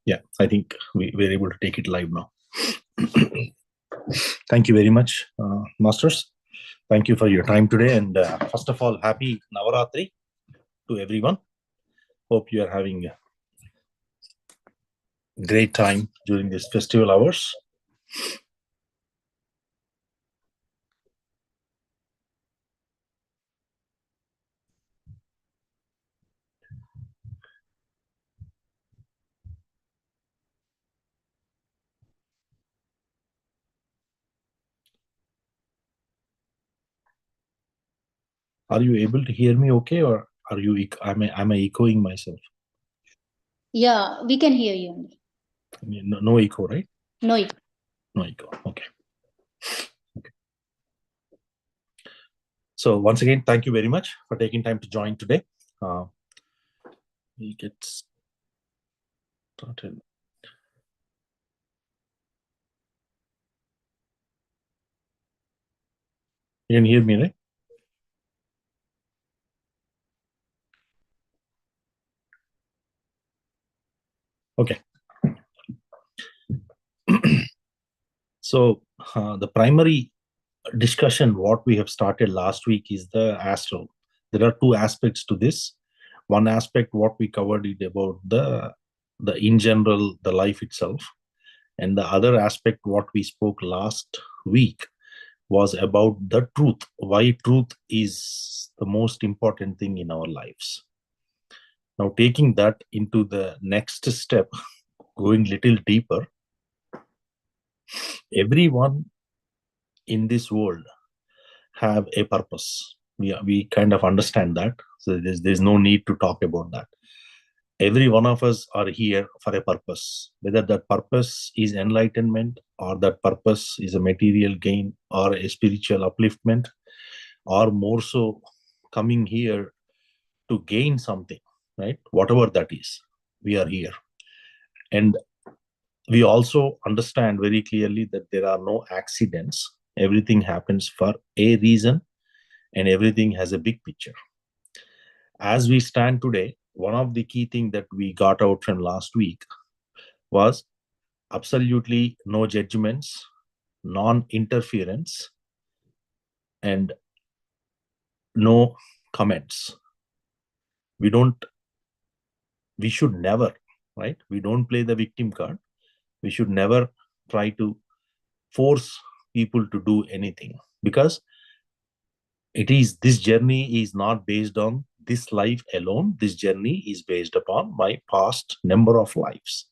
Yeah, I think we're able to take it live now. Thank you very much, Masters. Thank you for your time today. And first of all, happy Navaratri to everyone. Hope you are having a great time during these festival hours. Are you able to hear me okay, or are you? Am I echoing myself? Yeah, we can hear you. No echo, right? No echo. No echo. Okay. So once again, thank you very much for taking time to join today. We get started. You can hear me, right? Okay. So the primary discussion, what we have started last week, is the astral. There are two aspects to this. One aspect, what we covered, is about the in general, the life itself. And the other aspect, what we spoke last week, was about the truth, why truth is the most important thing in our lives. Now, taking that into the next step, going little deeper, everyone in this world have a purpose. We kind of understand that. So there's no need to talk about that. Every one of us are here for a purpose, whether that purpose is enlightenment, or that purpose is a material gain, or a spiritual upliftment, or more so coming here to gain something, right? Whatever that is, we are here. And we also understand very clearly that there are no accidents. Everything happens for a reason, and everything has a big picture. As we stand today, one of the key things that we got out from last week was absolutely no judgments, non-interference, and no comments. We should never, right? We don't play the victim card. We should never try to force people to do anything, because this journey is not based on this life alone. This journey is based upon my past number of lives.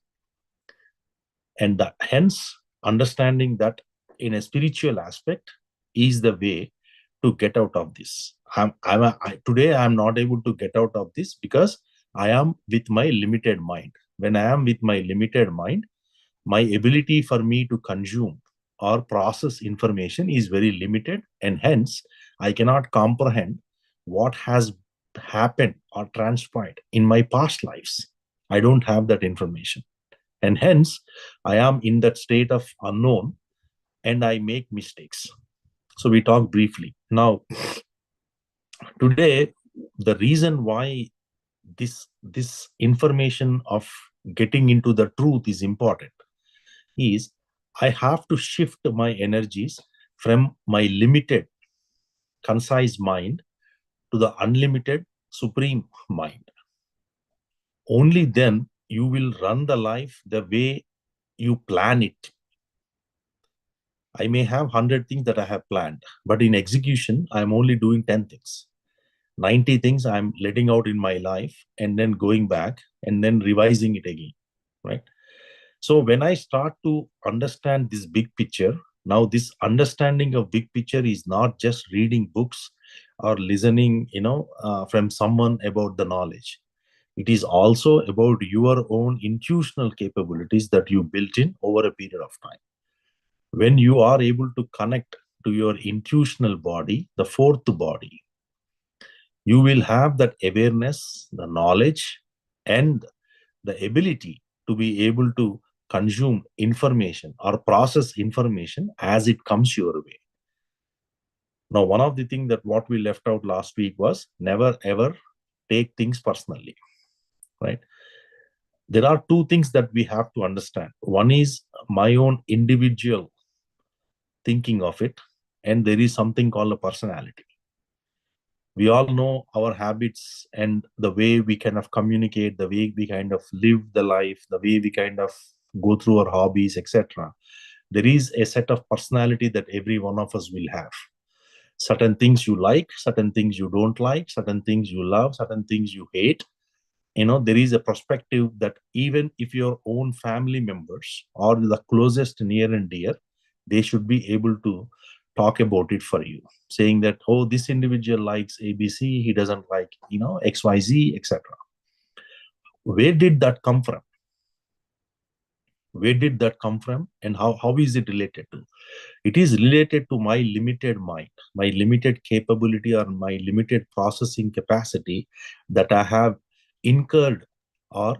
And hence, understanding that in a spiritual aspect is the way to get out of this. Today, I'm not able to get out of this because I am with my limited mind. When I am with my limited mind, my ability for me to consume or process information is very limited, and hence I cannot comprehend what has happened or transpired in my past lives. I don't have that information, and hence I am in that state of unknown, and I make mistakes. So we talk briefly now. Today, the reason why this information of getting into the truth is important is I have to shift my energies from my limited, concise mind to the unlimited, supreme mind. Only then you will run the life the way you plan it. I may have 100 things that I have planned, but in execution, I'm only doing 10 things. 90 things I'm letting out in my life and then going back and then revising it again, right? So when I start to understand this big picture, now this understanding of big picture is not just reading books or listening, from someone about the knowledge. It is also about your own intuitional capabilities that you built in over a period of time. When you are able to connect to your intuitional body, the fourth body, you will have that awareness, the knowledge, and the ability to be able to consume information or process information as it comes your way. Now, one of the things that what we left out last week was never ever take things personally, right? There are two things that we have to understand. One is my own individual thinking of it, and there is something called a personality. We all know our habits and the way we kind of communicate, the way we kind of live the life, the way we kind of go through our hobbies, etc. There is a set of personality that every one of us will have. Certain things you like, certain things you don't like, certain things you love, certain things you hate. There is a perspective that even if your own family members or the closest near and dear, they should be able to talk about it for you, saying that, oh, this individual likes ABC, he doesn't like XYZ, etc. Where did that come from? Where did that come from, and how is it related to? It is related to my limited mind, my limited capability, or my limited processing capacity that I have incurred or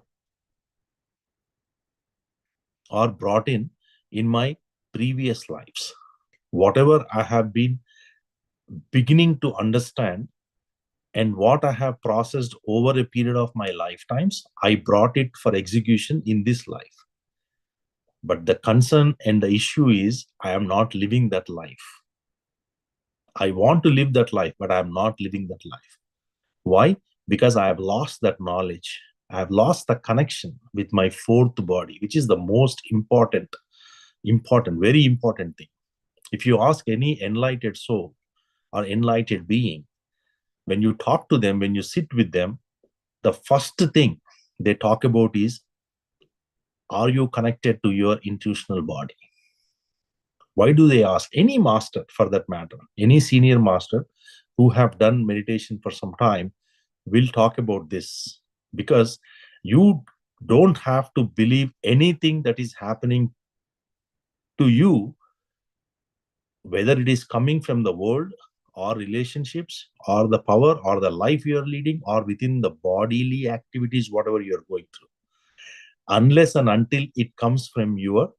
brought in my previous lives. Whatever I have been beginning to understand and what I have processed over a period of my lifetimes, I brought it for execution in this life. But the concern and the issue is I am not living that life. I want to live that life, but I am not living that life. Why? Because I have lost that knowledge. I have lost the connection with my fourth body, which is the most important, very important thing. If you ask any enlightened soul or enlightened being, when you talk to them, when you sit with them, the first thing they talk about is, are you connected to your intuitional body? Why do they ask? Any master, for that matter, any senior master who have done meditation for some time will talk about this, because you don't have to believe anything that is happening to you, whether it is coming from the world or relationships or the power or the life you are leading or within the bodily activities, whatever you are going through, unless and until it comes from your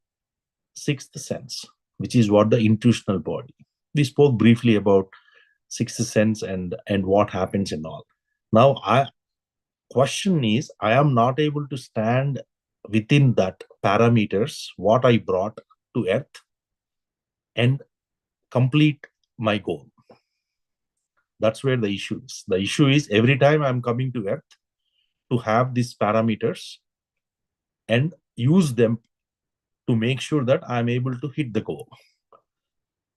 sixth sense, which is what the intuitional body. We spoke briefly about sixth sense and what happens and all. Now, question is, I am not able to stand within that parameters, what I brought to earth, and complete my goal. That's where the issue is. The issue is every time I'm coming to earth to have these parameters and use them to make sure that I'm able to hit the goal,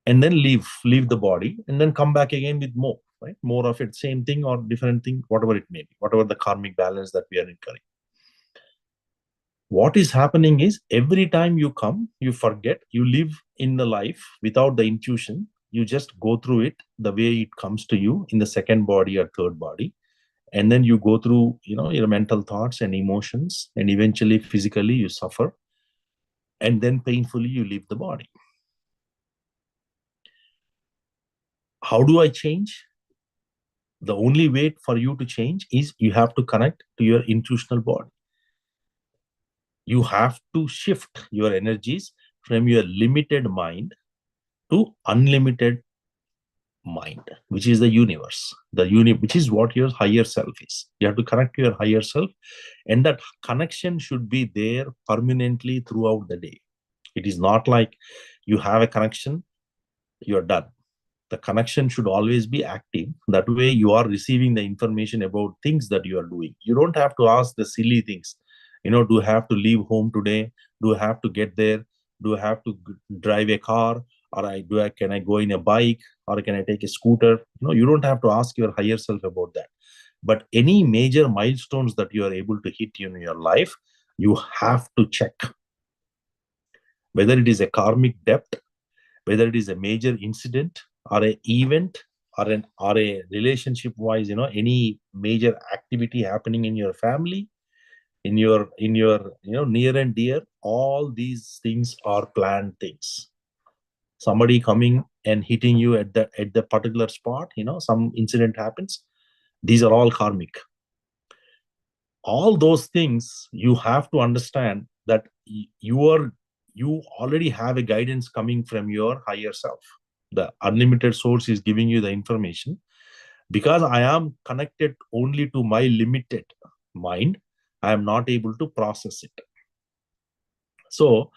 and then leave the body and then come back again with more, right? More of it, same thing or different thing, whatever it may be, whatever the karmic balance that we are incurring. What is happening is every time you come, you forget, you live in the life without the intuition. You just go through it the way it comes to you in the second body or third body. And then you go through, your mental thoughts and emotions, and eventually physically you suffer. And then painfully you leave the body. How do I change? The only way for you to change is you have to connect to your intuitional body. You have to shift your energies from your limited mind to unlimited mind, which is the universe, which is what your higher self is. You have to connect to your higher self, and that connection should be there permanently throughout the day. It is not like you have a connection, you're done. The connection should always be active. That way you are receiving the information about things that you are doing. You don't have to ask the silly things. Do I have to leave home today? Do I have to get there? Do I have to drive a car? Or can I go in a bike? Or can I take a scooter? You don't have to ask your higher self about that. But any major milestones that you are able to hit in your life, you have to check. Whether it is a karmic debt, whether it is a major incident or an event or a relationship wise, any major activity happening in your family, in your near and dear, all these things are planned things. Somebody coming and hitting you at the particular spot, some incident happens. These are all karmic. All those things you have to understand that you already have a guidance coming from your higher self. The unlimited source is giving you the information. Because I am connected only to my limited mind, I am not able to process it. So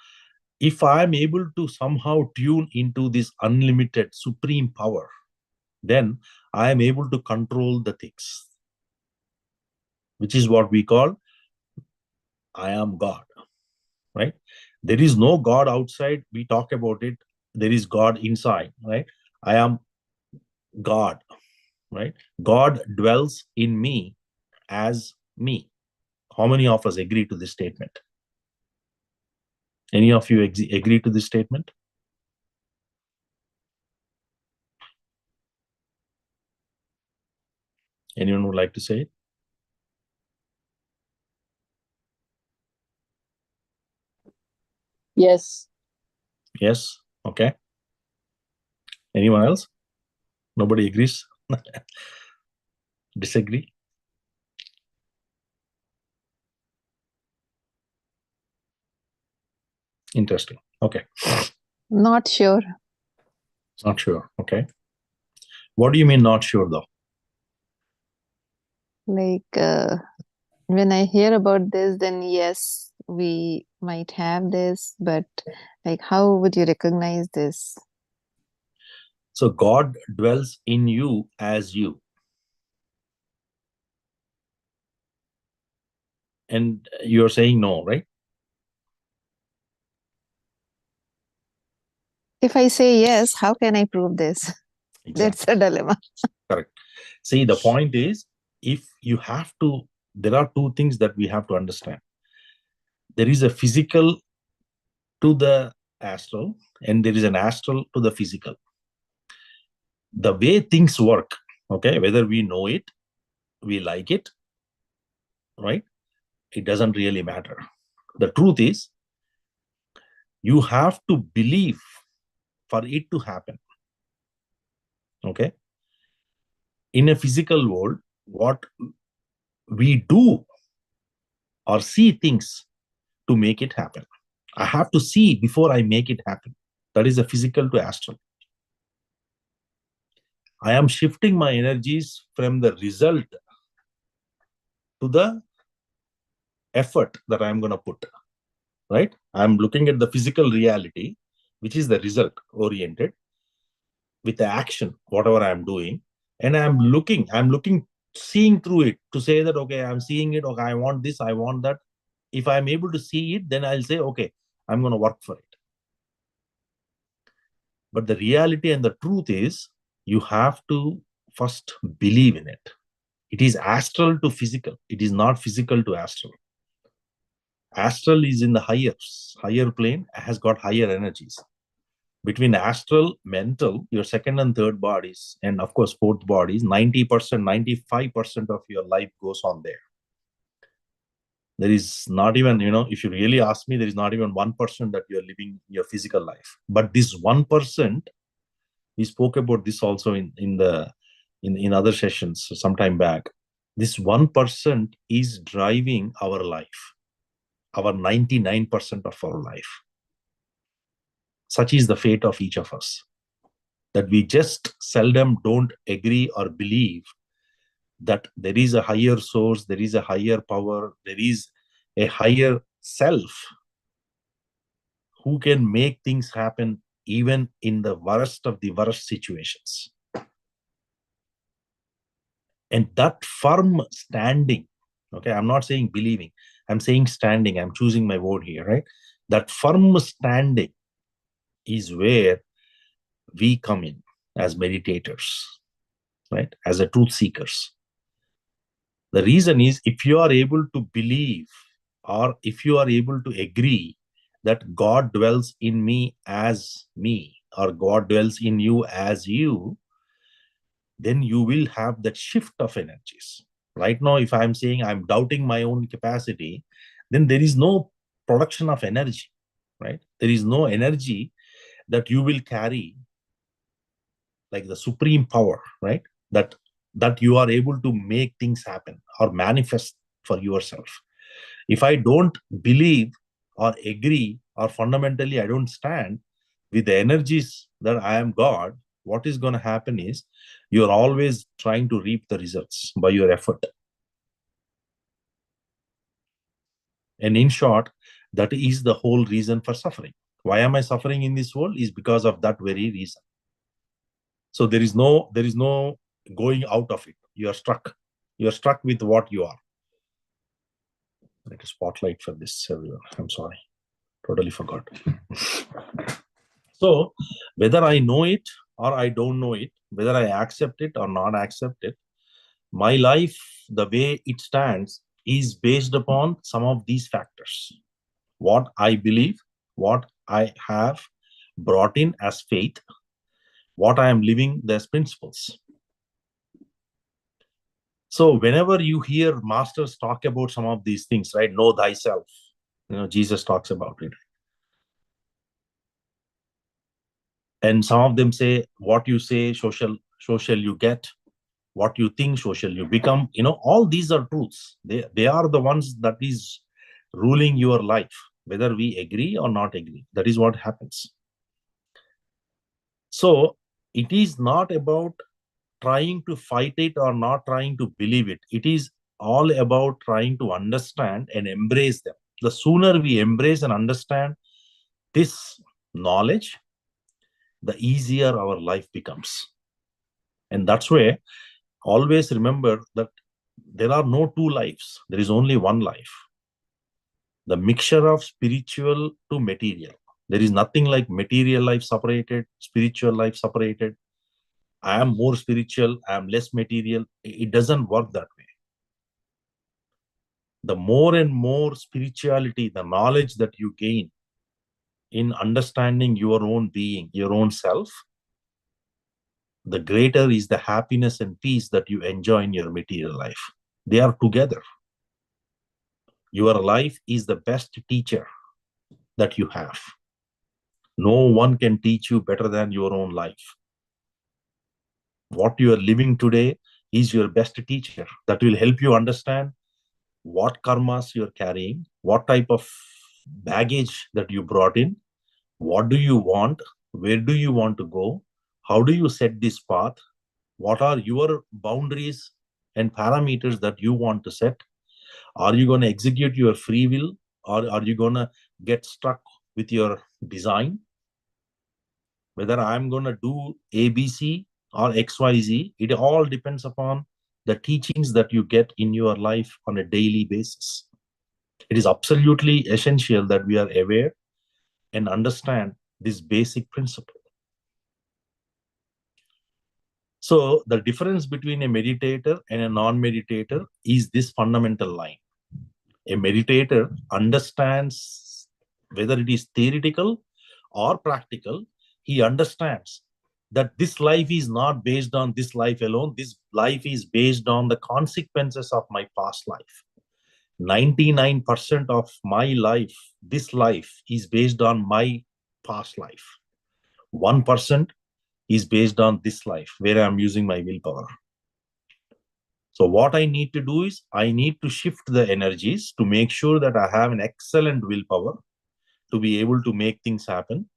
if I am able to somehow tune into this unlimited supreme power, then I am able to control the things, which is what we call I am God, right? There is no God outside. We talk about it. There is God inside, right? I am God, right? God dwells in me as me. How many of us agree to this statement? Any of you agree to this statement? Anyone would like to say it? Yes. Yes. Okay. Anyone else? Nobody agrees? Disagree? Interesting. Okay. Not sure. Not sure. Okay. What do you mean not sure though? Like, when I hear about this, then yes, we might have this, but like, how would you recognize this? So God dwells in you as you. And you're saying no, right? If I say yes, how can I prove this? Exactly. That's a dilemma. Correct. See, the point is, if you have to, there are two things that we have to understand. There is a physical to the astral, and there is an astral to the physical. The way things work, okay, whether we know it, we like it, right? It doesn't really matter. The truth is, you have to believe for it to happen, okay? In a physical world, what we do or see things to make it happen. I have to see before I make it happen. That is a physical to astral. I am shifting my energies from the result to the effort that I'm going to put, right? I'm looking at the physical reality, which is the result oriented with the action, whatever I'm doing. And I'm looking, seeing through it to say that, okay, I'm seeing it. Okay, I want this, I want that. If I'm able to see it, then I'll say, okay, I'm going to work for it. But the reality and the truth is, you have to first believe in it. It is astral to physical. It is not physical to astral. Astral is in the higher plane, has got higher energies. Between astral, mental, your second and third bodies, and of course, fourth bodies, 90%, 95% of your life goes on there. There is not even, if you really ask me, there is not even 1% that you're living your physical life. But this 1%, we spoke about this also in other sessions some time back. This 1% is driving our life, our 99% of our life. Such is the fate of each of us, that we just seldom don't agree or believe that there is a higher source, there is a higher power, there is a higher self who can make things happen even in the worst of the worst situations. And that firm standing, okay, I'm not saying believing, I'm saying standing, I'm choosing my word here, right? That firm standing is where we come in as meditators, right? As a truth seekers. The reason is, if you are able to believe, or if you are able to agree that God dwells in me as me, or God dwells in you as you, then you will have that shift of energies. Right now, if I'm saying I'm doubting my own capacity, then there is no production of energy, right? There is no energy that you will carry, like the supreme power, right? That you are able to make things happen or manifest for yourself. If I don't believe or agree, or fundamentally I don't stand with the energies that I am God, what is going to happen is you're always trying to reap the results by your effort. And in short, that is the whole reason for suffering. Why am I suffering in this world? Is because of that very reason. So there is no going out of it. You are stuck. You are stuck with what you are. Like a spotlight for this, everyone. I'm sorry. Totally forgot. So whether I know it or I don't know it, whether I accept it or not accept it, my life, the way it stands, is based upon some of these factors. What I believe, what I have brought in as faith, what I am living as principles. So whenever you hear masters talk about some of these things, right? Know thyself. Jesus talks about it. And some of them say, what you say, social you get. What you think, social you become. All these are truths. They are the ones that is ruling your life, whether we agree or not agree. That is what happens. So it is not about trying to fight it or not trying to believe it. It is all about trying to understand and embrace them. The sooner we embrace and understand this knowledge, the easier our life becomes. And that's where always remember that there are no two lives. There is only one life. The mixture of spiritual to material. There is nothing like material life separated, spiritual life separated. I am more spiritual, I am less material. It doesn't work that way. The more and more spirituality, the knowledge that you gain in understanding your own being, your own self, the greater is the happiness and peace that you enjoy in your material life. They are together. Your life is the best teacher that you have. No one can teach you better than your own life. What you are living today is your best teacher that will help you understand what karmas you're carrying, what type of baggage that you brought in, what do you want, where do you want to go, how do you set this path, what are your boundaries and parameters that you want to set. Are you going to execute your free will, or are you going to get stuck with your design? Whether I'm going to do ABC or XYZ, it all depends upon the teachings that you get in your life on a daily basis. It is absolutely essential that we are aware and understand this basic principle. So the difference between a meditator and a non-meditator is this fundamental line. A meditator understands, whether it is theoretical or practical, he understands that this life is not based on this life alone. This life is based on the consequences of my past life. 99% of my life, this life, is based on my past life. 1% is based on this life, where I'm using my willpower. So what I need to do is I need to shift the energies to make sure that I have an excellent willpower to be able to make things happen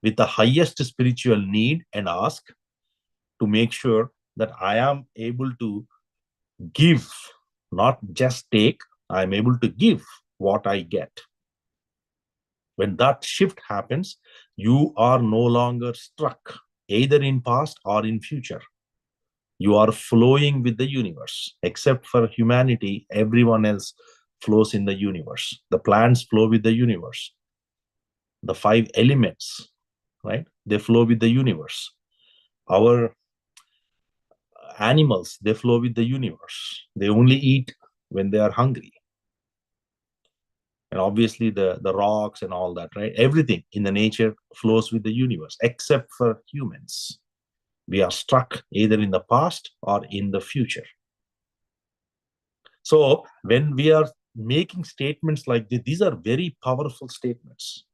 with the highest spiritual need and ask to make sure that I am able to give, not just take. I am able to give what I get. When that shift happens, you are no longer stuck either in past or in future. You are flowing with the universe. Except for humanity, everyone else flows in the universe. The plants flow with the universe. The 5 elements, right? They flow with the universe. Our animals, they flow with the universe. They only eat when they are hungry. And obviously the rocks and all that, right? Everything in the nature flows with the universe, except for humans. We are stuck either in the past or in the future. So when we are making statements like this, these are very powerful statements.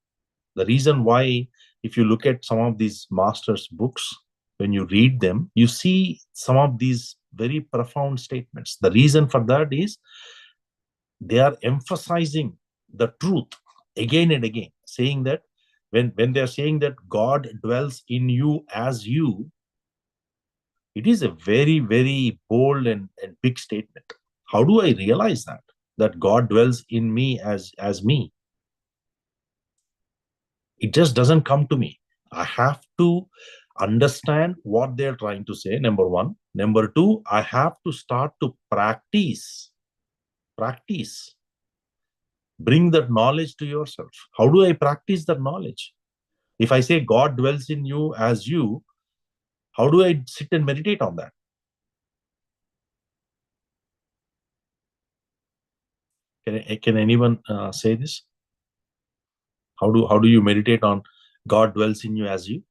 The reason why, if you look at some of these masters' books, when you read them, you see some of these very profound statements. The reason for that is they are emphasizing the truth again and again, saying that when they're saying that God dwells in you as you, it is a very, very bold and big statement. How do I realize that God dwells in me as me? It just doesn't come to me. I have to understand what they're trying to say, number one. Number two, I have to start to practice. Bring that knowledge to yourself. How do I practice that knowledge? If I say God dwells in you as you, how do I sit and meditate on that? Can anyone say this? How do you meditate on God dwells in you as you?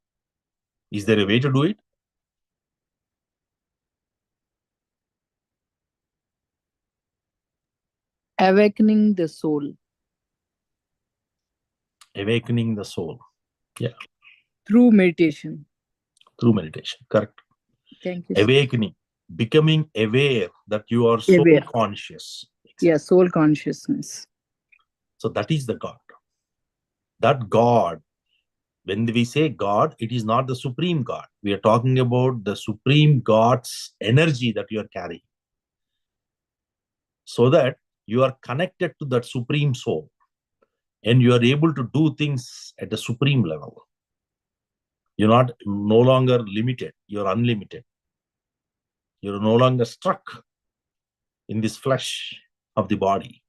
Is there a way to do it? Awakening the soul. Awakening the soul. Yeah. Through meditation. Through meditation. Correct. Thank you. Awakening. Becoming aware that you are soul Aware. conscious. Exactly. Yeah, soul consciousness. So that is the God. That God, when we say God, it is not the supreme God. We are talking about the supreme God's energy that you are carrying. So that you are connected to that supreme soul and you are able to do things at the supreme level. You're no longer limited. You're unlimited. You're no longer stuck in this flesh of the body.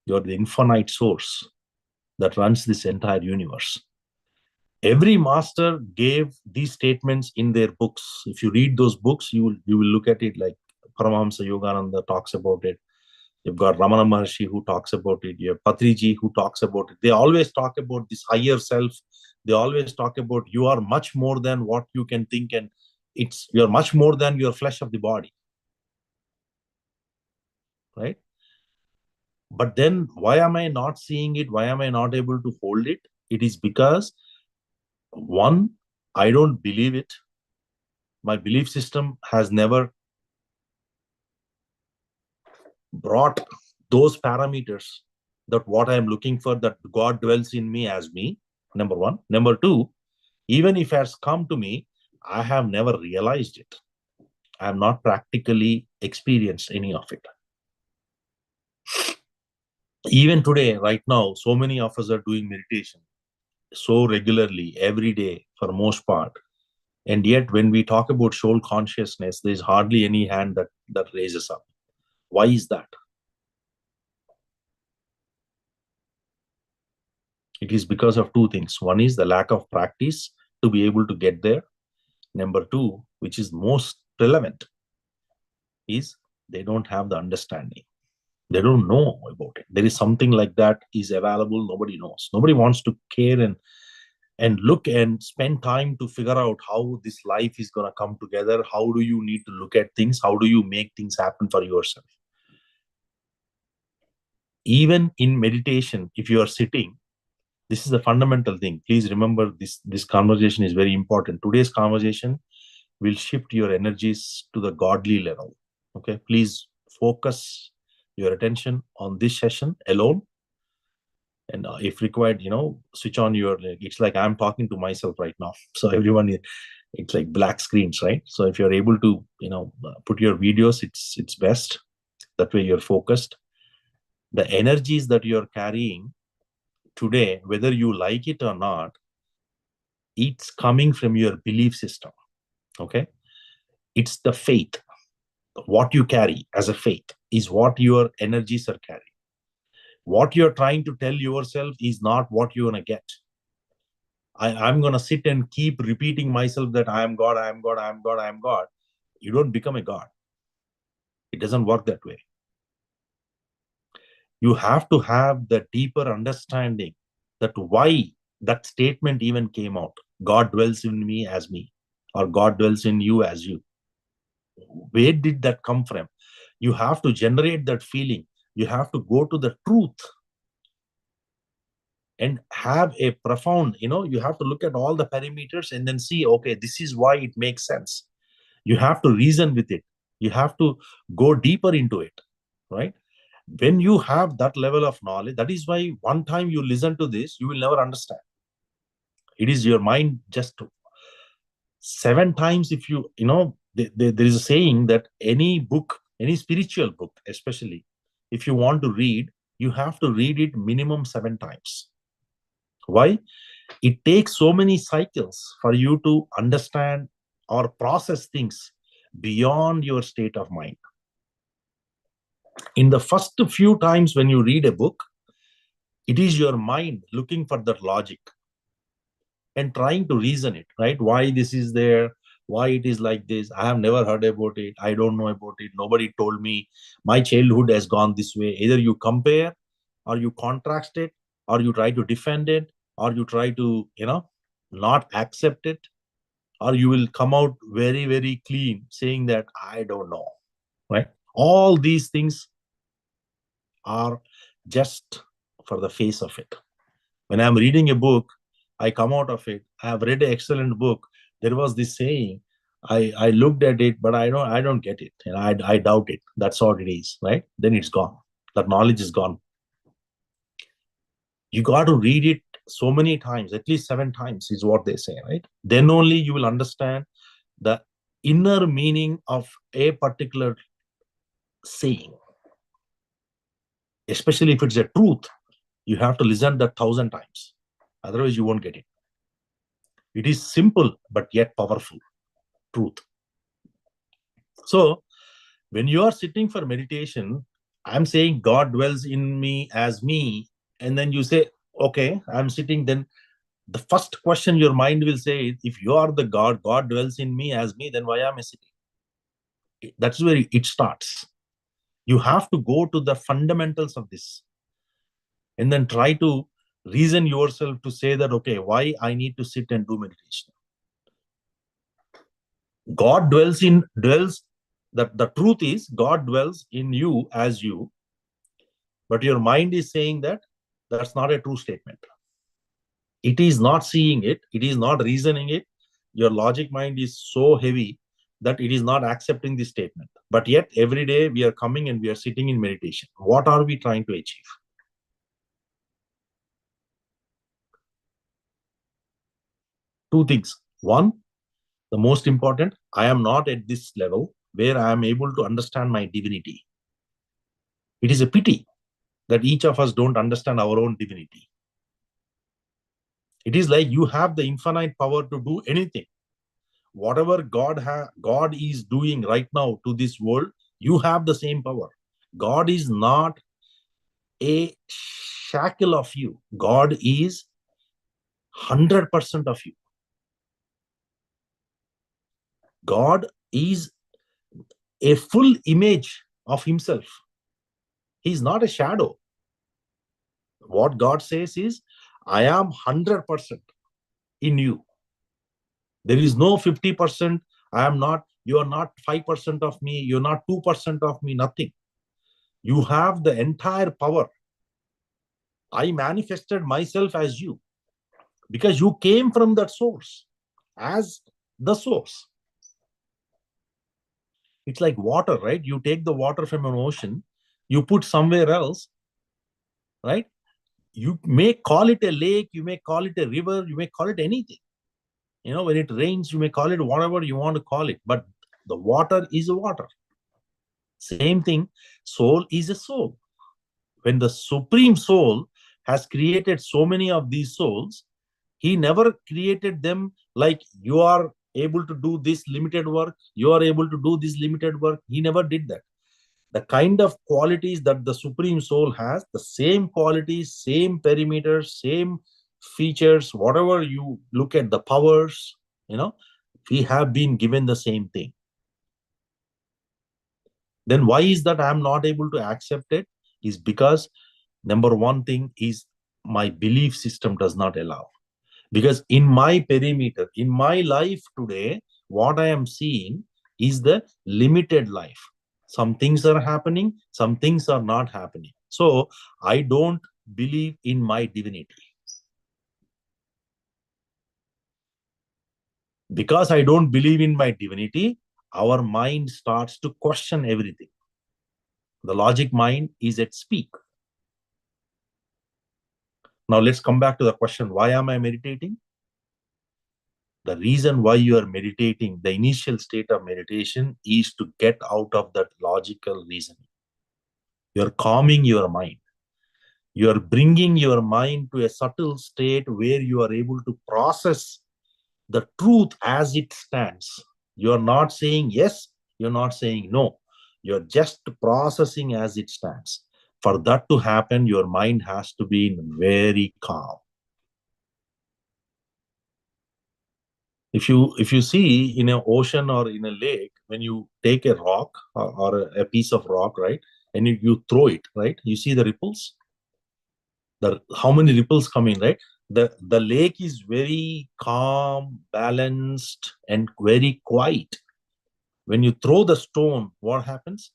You're the infinite source that runs this entire universe. Every master gave these statements in their books. If you read those books, you will look at it like Paramahamsa Yogananda talks about it. You've got Ramana Maharshi who talks about it. You have Patriji who talks about it. They always talk about this higher self. They always talk about you are much more than what you can think, and you're much more than your flesh of the body. Right? But then why am I not seeing it? Why am I not able to hold it? It is because, one, I don't believe it. My belief system has never brought those parameters that what I am looking for, that God dwells in me as me, number one. Number two, even if it has come to me, I have never realized it. I have not practically experienced any of it. Even today, right now, so many of us are doing meditation so regularly, every day, for the most part. And yet, when we talk about soul consciousness, there's hardly any hand that raises up. Why is that? It is because of two things. One is the lack of practice to be able to get there. Number two, which is most relevant, is they don't have the understanding. They don't know about it. There is something like that is available. Nobody knows. Nobody wants to care and look and spend time to figure out how this life is going to come together. How do you need to look at things? How do you make things happen for yourself? Even in meditation, if you are sitting, this is the fundamental thing. Please remember this conversation is very important. Today's conversation will shift your energies to the godly level. Okay, please focus your attention on this session alone. And if required, switch on it's like I'm talking to myself right now. So everyone, it's like black screens, right? So if you're able to, put your videos, it's best. That way you're focused. The energies that you're carrying today, whether you like it or not, it's coming from your belief system. Okay. It's the faith. What you carry as a faith is what your energies are carrying. What you're trying to tell yourself is not what you're going to get. I'm going to sit and keep repeating myself that I am God, I am God, I am God, I am God. You don't become a God. It doesn't work that way. You have to have the deeper understanding that why that statement even came out. God dwells in me as me, or God dwells in you as you. Where did that come from? You have to generate that feeling. You have to go to the truth and have a profound, you have to look at all the parameters and then see, okay, this is why it makes sense. You have to reason with it. You have to go deeper into it, right? When you have that level of knowledge, that is why one time you listen to this, you will never understand. It is your mind just 7 times. If there is a saying that any book, any spiritual book especially, if you want to read, you have to read it minimum 7 times. Why? It takes so many cycles for you to understand or process things beyond your state of mind. In the first few times when you read a book, it is your mind looking for that logic and trying to reason it, right? Why this is there, why it is like this, I have never heard about it, I don't know about it, nobody told me, my childhood has gone this way. Either you compare, or you contrast it, or you try to defend it, or you try to not accept it, or you will come out very, very clean saying that I don't know, right? All these things are just for the face of it. When I'm reading a book, I come out of it, I have read an excellent book, there was this saying, I looked at it, but I don't get it, and I doubt it. That's all it is, right? Then it's gone. That knowledge is gone. You got to read it so many times, at least 7 times is what they say, right? Then only you will understand the inner meaning of a particular saying. Especially if it's a truth, you have to listen that 1,000 times. Otherwise, you won't get it. It is simple, but yet powerful truth. So, when you are sitting for meditation, I'm saying God dwells in me as me, and then you say, okay, I'm sitting, then the first question your mind will say, if you are the God, God dwells in me as me, then why am I sitting? That's where it starts. You have to go to the fundamentals of this and then try to reason yourself to say that, okay, why I need to sit and do meditation? God dwells, that the truth is God dwells in you as you, but your mind is saying that that's not a true statement. It is not seeing it, it is not reasoning it. Your logic mind is so heavy that it is not accepting this statement. But yet every day we are coming and we are sitting in meditation. What are we trying to achieve? Two things. One, the most important, I am not at this level where I am able to understand my divinity. It is a pity that each of us don't understand our own divinity. It is like you have the infinite power to do anything. Whatever God is doing right now to this world, you have the same power. God is not a shackle of you. God is 100% of you. God is a full image of himself. He is not a shadow. What God says is, I am 100% in you. There is no 50%. I am not, you are not 5% of me, you're not 2% of me, nothing. You have the entire power. I manifested myself as you because you came from that source as the source. It's like water, right? You take the water from an ocean, you put somewhere else, right? You may call it a lake, you may call it a river, you may call it anything. When it rains, you may call it whatever you want to call it, but the water is water. Same thing, soul is a soul. When the Supreme Soul has created so many of these souls, he never created them like you are able to do this limited work, you are able to do this limited work. He never did that. The kind of qualities that the Supreme Soul has, the same qualities, same perimeters, same features, whatever you look at, the powers, we have been given the same thing. Then why is that I am not able to accept it? Is because number one thing is my belief system does not allow. Because in my perimeter, in my life today, what I am seeing is the limited life. Some things are happening, some things are not happening. So I don't believe in my divinity. Because I don't believe in my divinity, our mind starts to question everything. The logic mind is at peak. Now let's come back to the question, why am I meditating? The reason why you are meditating, the initial state of meditation, is to get out of that logical reasoning. You're calming your mind. You're bringing your mind to a subtle state where you are able to process the truth as it stands. You're not saying yes, you're not saying no. You're just processing as it stands. For that to happen, your mind has to be very calm. If you see in an ocean or in a lake, when you take a rock or a piece of rock, right, and you throw it, right, you see the ripples. How many ripples come in, right? The lake is very calm, balanced, and very quiet. When you throw the stone, what happens?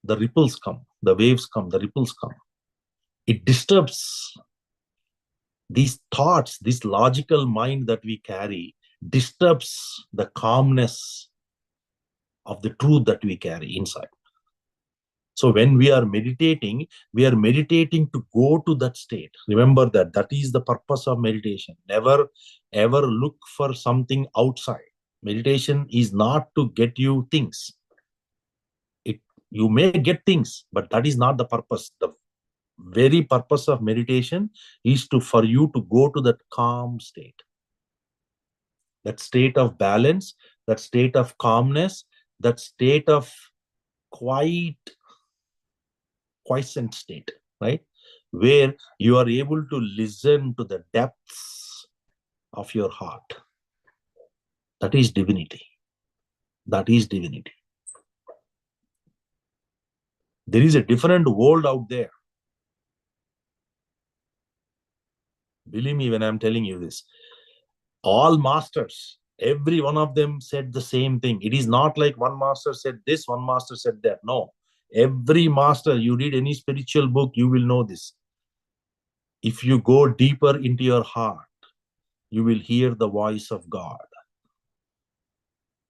The ripples come, the waves come, the ripples come. It disturbs these thoughts, this logical mind that we carry, disturbs the calmness of the truth that we carry inside. So when we are meditating to go to that state. Remember that is the purpose of meditation. Never ever look for something outside. Meditation is not to get you things. You may get things, but that is not the purpose. The very purpose of meditation is for you to go to that calm state. That state of balance, that state of calmness, that state of quiescent state, right? Where you are able to listen to the depths of your heart. That is divinity. That is divinity. There is a different world out there. Believe me when I'm telling you this. All masters, every one of them said the same thing. It is not like one master said this, one master said that. No. Every master, you read any spiritual book, you will know this. If you go deeper into your heart, you will hear the voice of God.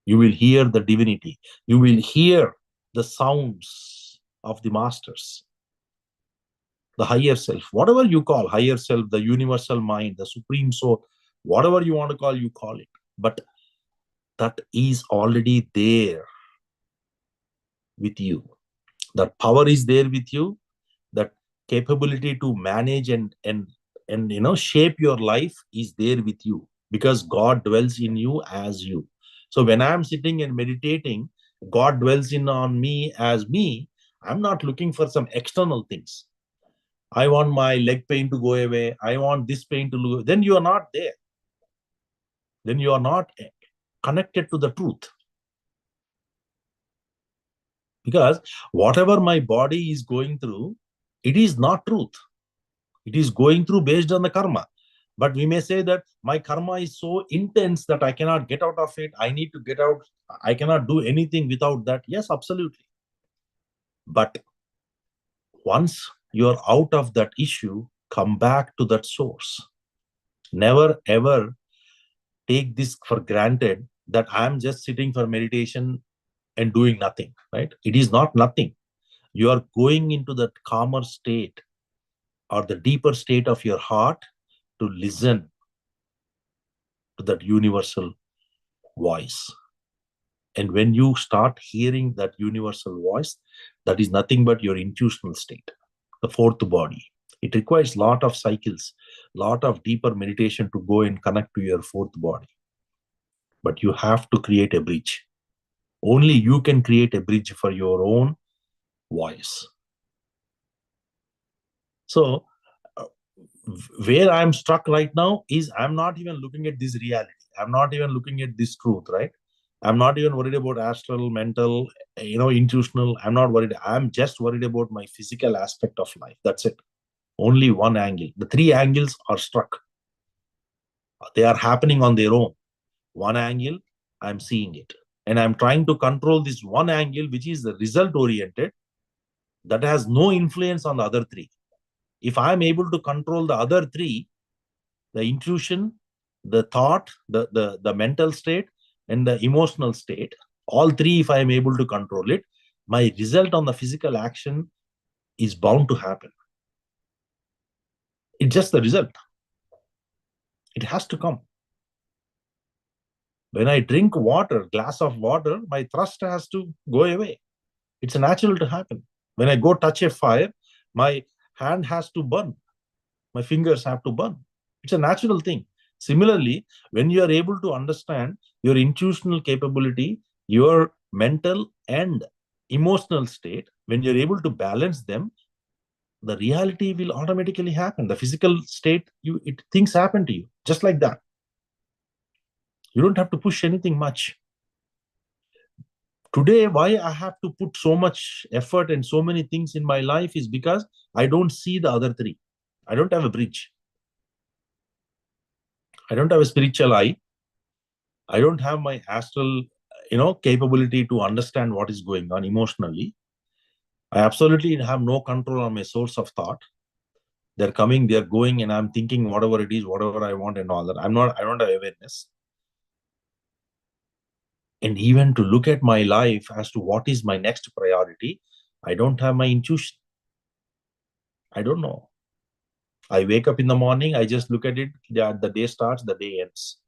You will hear the divinity. You will hear the sounds of the masters. The higher self, whatever you call higher self, the universal mind, the supreme soul, whatever you want to call, you call it. But that is already there with you. That power is there with you. That capability to manage and shape your life is there with you, because God dwells in you as you. So when I'm sitting and meditating, God dwells in on me as me. I'm not looking for some external things. I want my leg pain to go away. I want this pain to go away. Then you are not there. Then you are not connected to the truth. Because whatever my body is going through, it is not truth. It is going through based on the karma. But we may say that my karma is so intense that I cannot get out of it. I need to get out. I cannot do anything without that. Yes, absolutely. But once you're out of that issue, come back to that source. Never ever take this for granted that I'm just sitting for meditation and doing nothing, right? It is not nothing. You are going into that calmer state or the deeper state of your heart to listen to that universal voice. And when you start hearing that universal voice, that is nothing but your intuitional state, the fourth body. It requires a lot of cycles, lot of deeper meditation to go and connect to your fourth body. But you have to create a bridge. Only you can create a bridge for your own voice. So where I'm struck right now is I'm not even looking at this reality. I'm not even looking at this truth, right? I'm not even worried about astral, mental, intuitional. I'm not worried. I'm just worried about my physical aspect of life. That's it. Only one angle. The three angles are struck. They are happening on their own. One angle, I'm seeing it. And I'm trying to control this one angle, which is the result oriented, that has no influence on the other three. If I'm able to control the other three, the intuition, the thought, the mental state, and the emotional state, all three, if I am able to control it, my result on the physical action is bound to happen. It's just the result. It has to come. When I drink water, glass of water, my thirst has to go away. It's natural to happen. When I go touch a fire, my hand has to burn. My fingers have to burn. It's a natural thing. Similarly, when you are able to understand your intuitional capability, your mental and emotional state, when you're able to balance them, the reality will automatically happen. The physical state, things happen to you just like that. You don't have to push anything much. Today, why I have to put so much effort and so many things in my life is because I don't see the other three. I don't have a bridge. I don't have a spiritual eye. I don't have my astral, capability to understand what is going on emotionally. I absolutely have no control on my source of thought. They're coming, they're going, and I'm thinking whatever it is, whatever I want and all that. I don't have awareness. And even to look at my life as to what is my next priority, I don't have my intuition. I don't know. I wake up in the morning, I just look at it, the day starts, the day ends.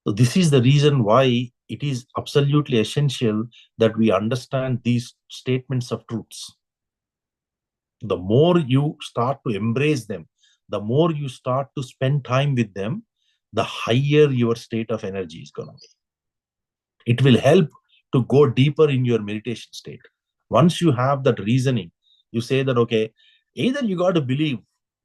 So this is the reason why it is absolutely essential that we understand these statements of truths. The more you start to embrace them, the more you start to spend time with them, the higher your state of energy is going to be. It will help to go deeper in your meditation state. Once you have that reasoning, you say that, okay, either you got to believe,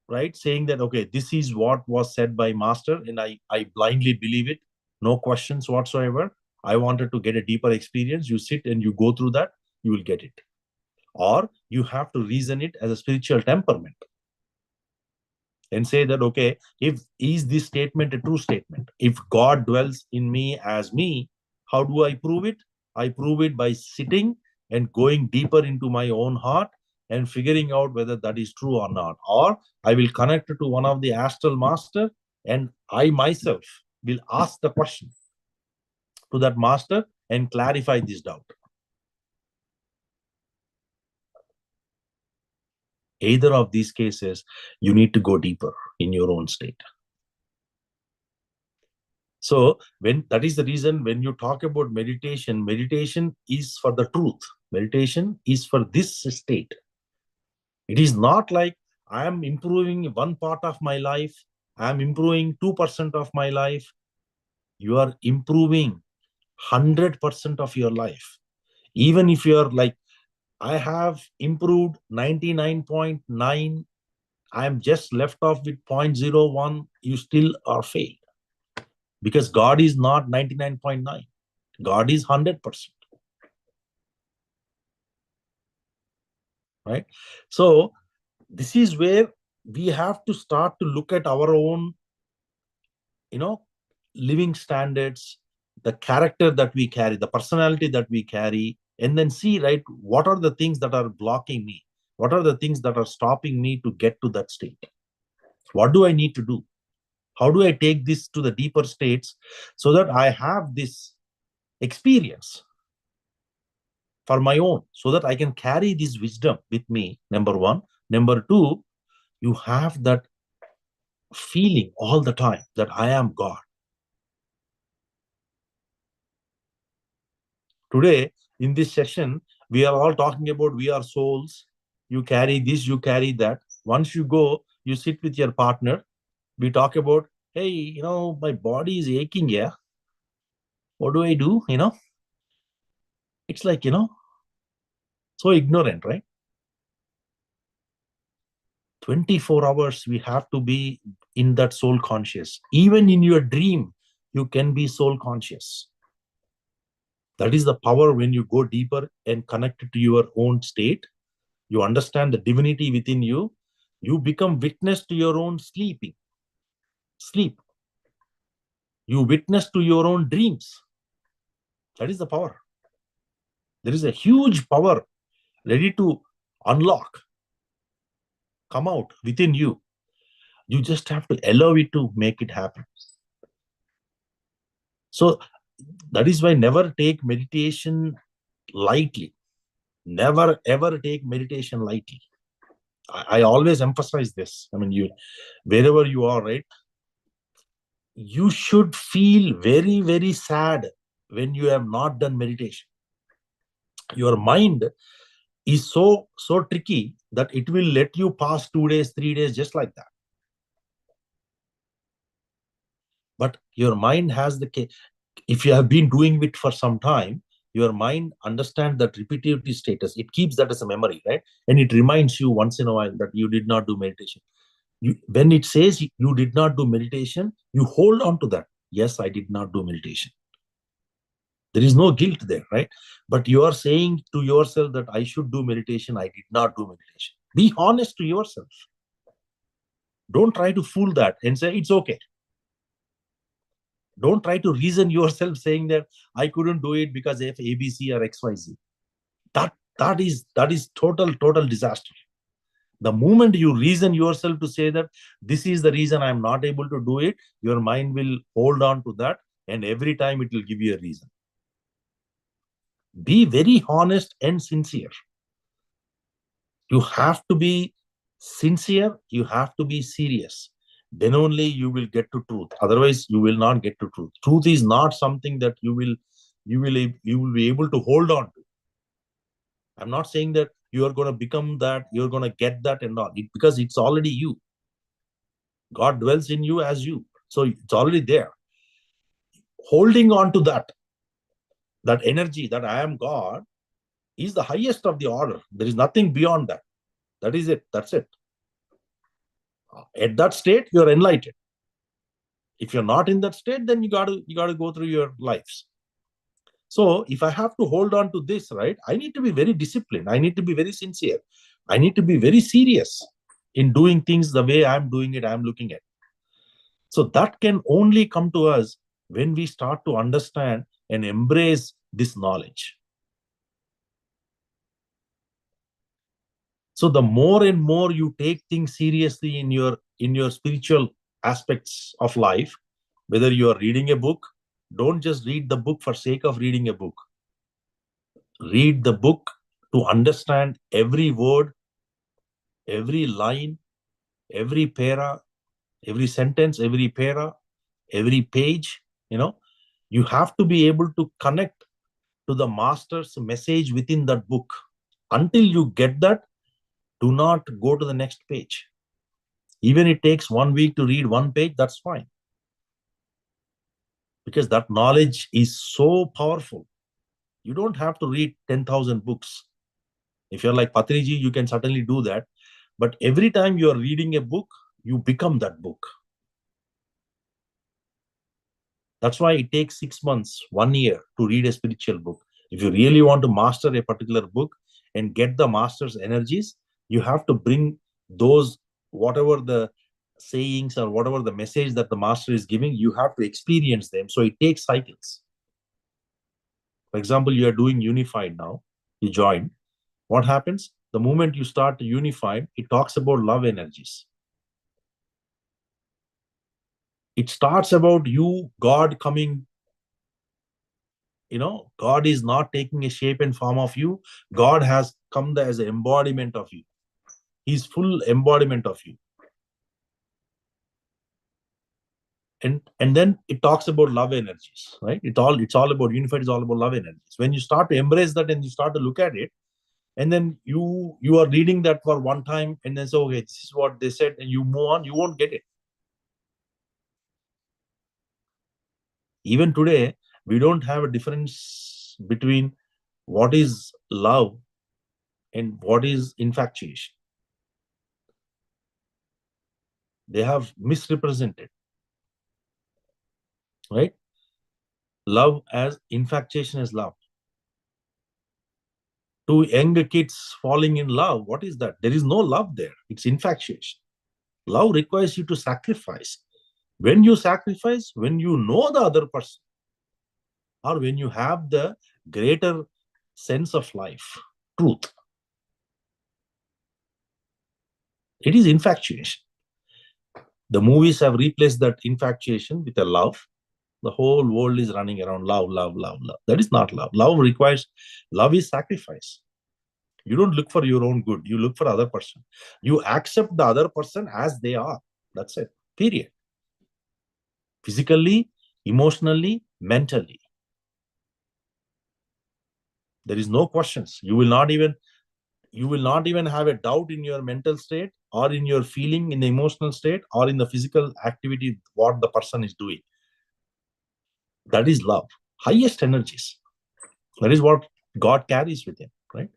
right? Saying that, okay, this is what was said by master and I blindly believe it. No questions whatsoever. I wanted to get a deeper experience. You sit and you go through that, you will get it. Or you have to reason it as a spiritual temperament and say that, okay, is this statement a true statement? If God dwells in me as me, how do I prove it? I prove it by sitting and going deeper into my own heart and figuring out whether that is true or not. Or I will connect to one of the astral master and I myself will ask the question to that master and clarify this doubt. Either of these cases, you need to go deeper in your own state. So that is the reason when you talk about meditation, meditation is for the truth. Meditation is for this state. It is not like I am improving one part of my life, I am improving 2% of my life. You are improving 100% of your life. Even if you are like, I have improved 99.9, I am just left off with 0.01, you still are failed. Because God is not 99.9. God is 100%. Right? So this is where we have to start to look at our own, living standards, the character that we carry, the personality that we carry, and then see, right, what are the things that are blocking me? What are the things that are stopping me to get to that state? What do I need to do? How do I take this to the deeper states so that I have this experience for my own, so that I can carry this wisdom with me, number one. Number two, you have that feeling all the time that I am God. Today, in this session, we are all talking about we are souls. You carry this, you carry that. Once you go, you sit with your partner. We talk about, hey, my body is aching, yeah. What do I do? It's like, so ignorant, right? 24 hours, we have to be in that soul conscious. Even in your dream, you can be soul conscious. That is the power when you go deeper and connect to your own state. You understand the divinity within you. You become witness to your own sleep. You witness to your own dreams. That is the power. There is a huge power ready to unlock, come out within you. You just have to allow it to make it happen. So that is why never take meditation lightly. Never ever take meditation lightly. I always emphasize this. I mean, wherever you are, right? You should feel very, very sad when you have not done meditation. Your mind is so tricky that it will let you pass 2 days, 3 days just like that. But your mind has if you have been doing it for some time, your mind understands that repetitive status. It keeps that as a memory, right? And it reminds you once in a while that you did not do meditation. When it says you did not do meditation, you hold on to that. Yes, I did not do meditation. There is no guilt there, right? But you are saying to yourself that I should do meditation. I did not do meditation. Be honest to yourself. Don't try to fool that and say it's okay. Don't try to reason yourself saying that I couldn't do it because of ABC or XYZ. That is total disaster. The moment you reason yourself to say that this is the reason I'm not able to do it, your mind will hold on to that, and every time it will give you a reason. Be very honest and sincere. You have to be sincere. You have to be serious. Then only you will get to truth. Otherwise, you will not get to truth. Truth is not something that you will be able to hold on to. I'm not saying that you are going to become that, you're going to get that and all, because it's already you. God dwells in you as you. So it's already there. Holding on to that energy that I am God is the highest of the order. There is nothing beyond that. That is it. That's it. At that state, you're enlightened. If you're not in that state, then you got to go through your lives. So if I have to hold on to this, right, I need to be very disciplined. I need to be very sincere. I need to be very serious in doing things the way I'm doing it, I'm looking at. So that can only come to us when we start to understand and embrace this knowledge. So the more and more you take things seriously in your spiritual aspects of life, whether you are reading a book, don't just read the book for sake of reading a book. Read the book to understand every word, every line, every para, every sentence, every para, every page. You have to be able to connect to the master's message within that book. Until you get that, do not go to the next page. Even it takes 1 week to read one page, that's fine. Because that knowledge is so powerful. You don't have to read 10,000 books. If you're like Patriji, you can certainly do that. But every time you're reading a book, you become that book. That's why it takes 6 months, 1 year to read a spiritual book. If you really want to master a particular book and get the master's energies, you have to bring those, whatever the sayings or whatever the message that the master is giving, you have to experience them. So it takes cycles. For example, you are doing unified now, you join. What happens? The moment you start unified, it talks about love energies. It starts about you, God coming. God is not taking a shape and form of you. God has come there as an embodiment of you. He's full embodiment of you. And then it talks about love energies, right? It's all about unified, it's all about love energies. When you start to embrace that and you start to look at it, and then you are reading that for one time and then say, okay, this is what they said, and you move on, you won't get it. Even today, we don't have a difference between what is love and what is infatuation. They have misrepresented, right? Love as infatuation as love. To young kids falling in love, what is that? There is no love there. It's infatuation. Love requires you to sacrifice. When you sacrifice, when you know the other person, or when you have the greater sense of life, truth, it is infatuation. The movies have replaced that infatuation with a love. The whole world is running around love, love, love, love. That is not love. Love is sacrifice. You don't look for your own good. You look for other person. You accept the other person as they are. That's it. Period. Physically, emotionally, mentally. There is no questions. You will not even have a doubt in your mental state or in your feeling in the emotional state or in the physical activity what the person is doing. That is love. Highest energies. That is what God carries with him, right?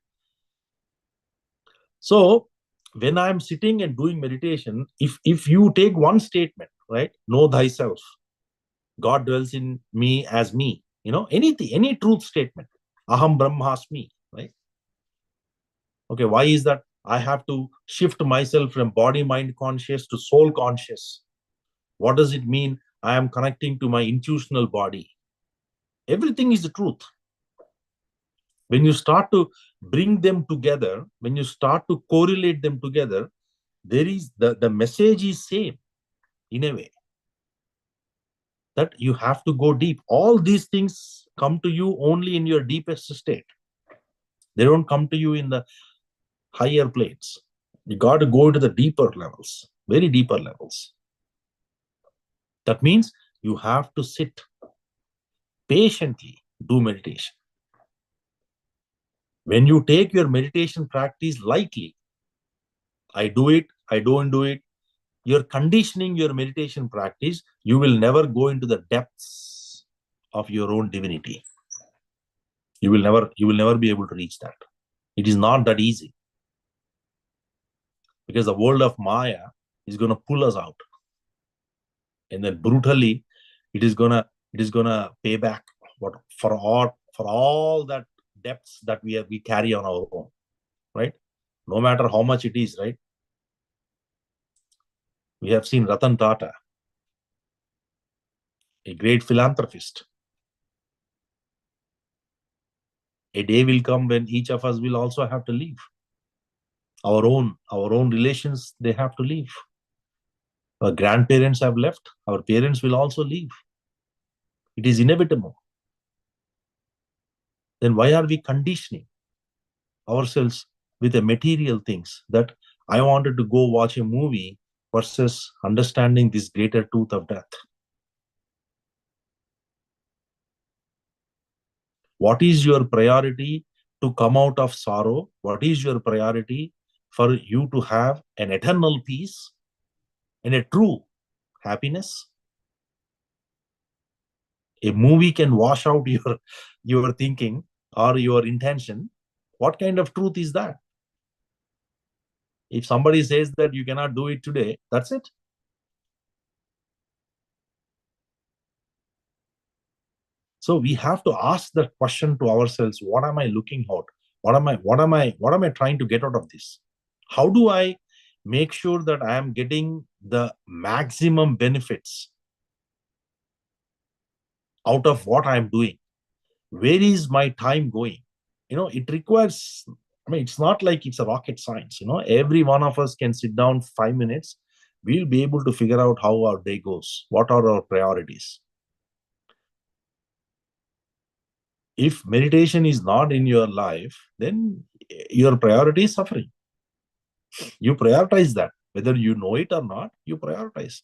So when I'm sitting and doing meditation, if you take one statement, right? Know thyself. God dwells in me as me. Anything, any truth statement. Aham Brahmasmi, right? Okay, why is that? I have to shift myself from body, mind conscious to soul conscious. What does it mean? I am connecting to my intuitional body. Everything is the truth. When you start to bring them together, when you start to correlate them together, there is the message is same in a way that you have to go deep. All these things come to you only in your deepest state. They don't come to you in the higher planes. You got to go to the deeper levels, very deeper levels. That means you have to sit patiently, do meditation. When you take your meditation practice lightly, I do it, I don't do it, you're conditioning your meditation practice, you will never go into the depths of your own divinity. You will never be able to reach that. It is not that easy. Because the world of Maya is going to pull us out. And then brutally, it is gonna pay back for all that depths that we carry on our own, right? No matter how much it is, right? We have seen Ratan Tata, a great philanthropist. A day will come when each of us will also have to leave. Our own relations, they have to leave. Our grandparents have left. Our parents will also leave. It is inevitable. Then why are we conditioning ourselves with the material things that I wanted to go watch a movie versus understanding this greater truth of death? What is your priority to come out of sorrow? What is your priority for you to have an eternal peace and a true happiness? A movie can wash out your thinking or your intention. What kind of truth is that? If somebody says that you cannot do it today, that's it. So we have to ask that question to ourselves: what am I looking out? What am I trying to get out of this? How do I make sure that I am getting the maximum benefits out of what I am doing? Where is my time going? It requires, it's not like it's a rocket science. Every one of us can sit down 5 minutes. We'll be able to figure out how our day goes. What are our priorities? If meditation is not in your life, then your priority is suffering. You prioritize that. Whether you know it or not, you prioritize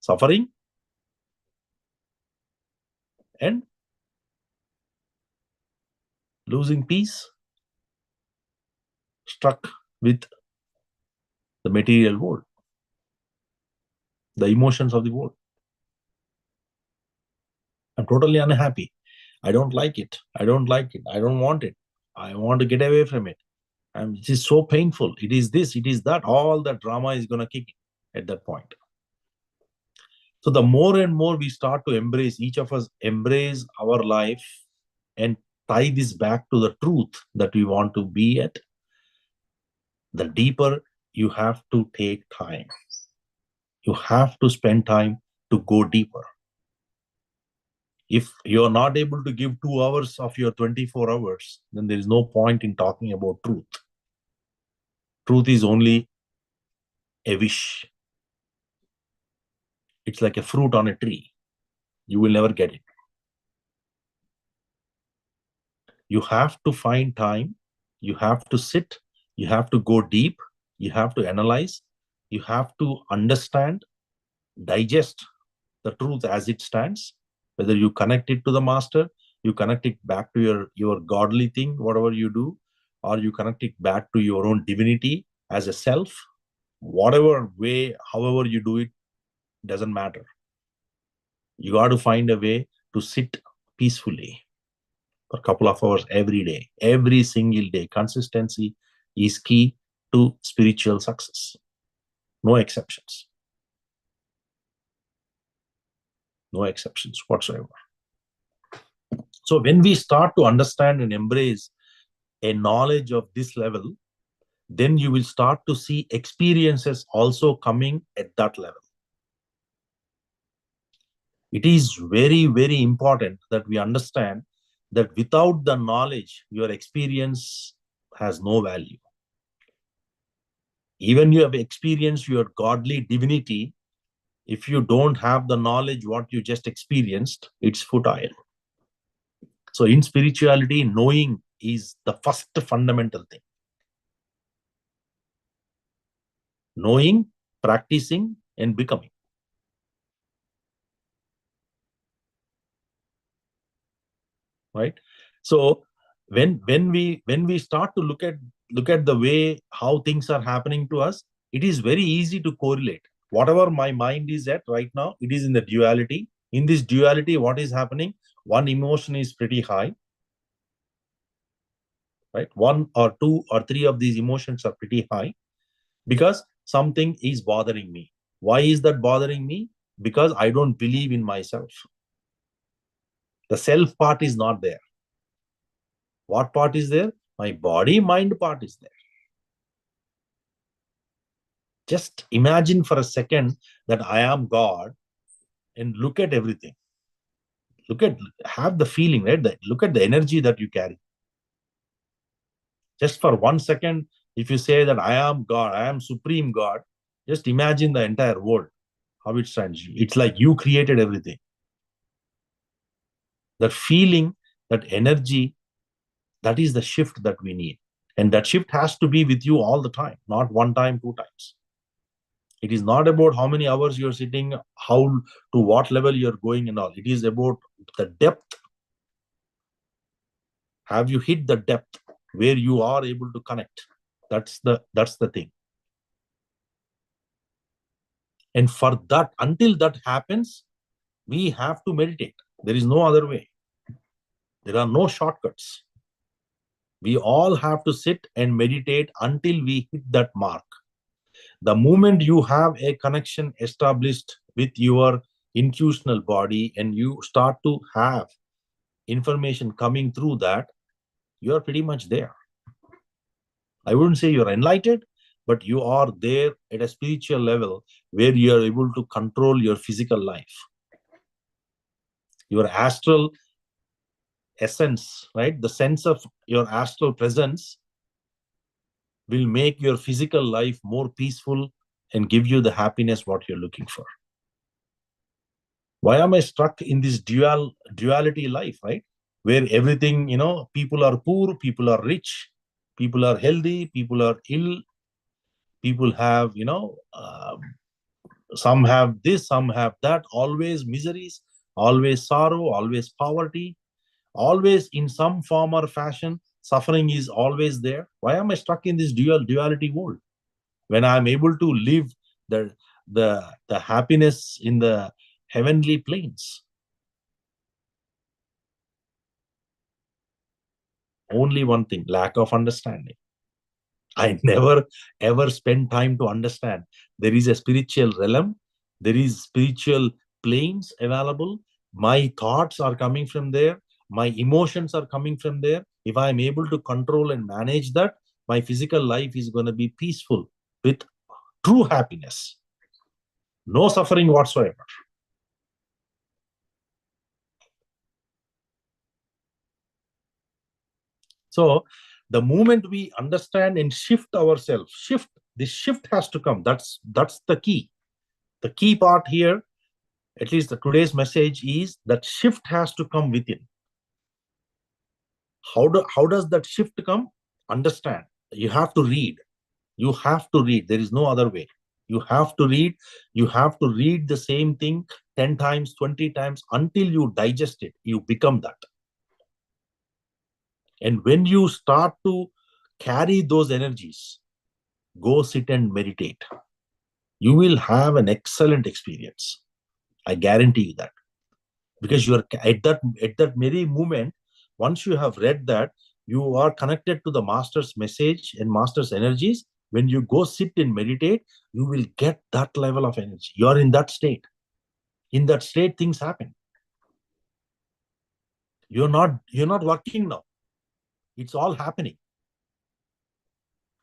suffering and losing peace, struck with the material world, the emotions of the world. I'm totally unhappy. I don't like it. I don't like it. I don't want it. I want to get away from it. And it is so painful. It is this, it is that. All the drama is going to kick in at that point. So the more and more we start to embrace, each of us embrace our life and tie this back to the truth that we want to be at, the deeper you have to take time. You have to spend time to go deeper. If you're not able to give 2 hours of your 24 hours, then there is no point in talking about truth. Truth is only a wish. It's like a fruit on a tree. You will never get it. You have to find time. You have to sit, you have to go deep, you have to analyze, you have to understand, digest the truth as it stands, whether you connect it to the master, you connect it back to your godly thing, whatever you do, or you connect it back to your own divinity as a self, whatever way, however you do it, doesn't matter. You got to find a way to sit peacefully for a couple of hours every day, every single day. Consistency is key to spiritual success. No exceptions. No exceptions whatsoever. So when we start to understand and embrace a knowledge of this level, then you will start to see experiences also coming at that level. It is very, very important that we understand that without the knowledge, your experience has no value. Even you have experienced your godly divinity, if you don't have the knowledge what you just experienced, it's futile. So in spirituality, knowing is the first fundamental thing. Knowing, practicing, and becoming. Right? So when we start to look at the way how things are happening to us, it is very easy to correlate. Whatever my mind is at right now, it is in the duality. In this duality, what is happening? One emotion is pretty high. Right? One or two or three of these emotions are pretty high because something is bothering me. Why is that bothering me? Because I don't believe in myself. The self part is not there. What part is there? My body, mind part is there. Just imagine for a second that I am God and look at everything. Have the feeling, right? Look at the energy that you carry. Just for 1 second, if you say that I am God, I am Supreme God, just imagine the entire world, how it stands. It's like you created everything. That feeling, that energy, that is the shift that we need. And that shift has to be with you all the time, not one time, two times. It is not about how many hours you're sitting, how to what level you're going and all. It is about the depth. Have you hit the depth where you are able to connect? That's the thing. And for that, until that happens, we have to meditate. There is no other way. There are no shortcuts. We all have to sit and meditate until we hit that mark. The moment you have a connection established with your intuitional body and you start to have information coming through that, you are pretty much there. I wouldn't say you're enlightened, but you are there at a spiritual level where you are able to control your physical life. Your astral essence, right? The sense of your astral presence will make your physical life more peaceful and give you the happiness what you're looking for. Why am I stuck in this duality life, right? Where everything, people are poor, people are rich, people are healthy, people are ill, people have, some have this, some have that, always miseries, always sorrow, always poverty, always in some form or fashion, suffering is always there. Why am I stuck in this duality world? When I'm able to live the happiness in the heavenly planes. Only one thing, lack of understanding. I never ever spend time to understand. There is a spiritual realm, there is spiritual planes available. My thoughts are coming from there, my emotions are coming from there. If I am able to control and manage that, my physical life is going to be peaceful with true happiness. No suffering whatsoever. So the moment we understand and shift ourselves, this shift has to come. That's the key. The key part here, at least today's message, is that shift has to come within. How does that shift come? understand. You have to read. You have to read. There is no other way. You have to read. You have to read the same thing 10 times, 20 times until you digest it. You become that. And when you start to carry those energies, go sit and meditate. You will have an excellent experience. I guarantee you that. Because you are at that very moment, once you have read that, you are connected to the master's message and master's energies. When you go sit and meditate, you will get that level of energy. You are in that state. In that state, things happen. You're not working now. It's all happening.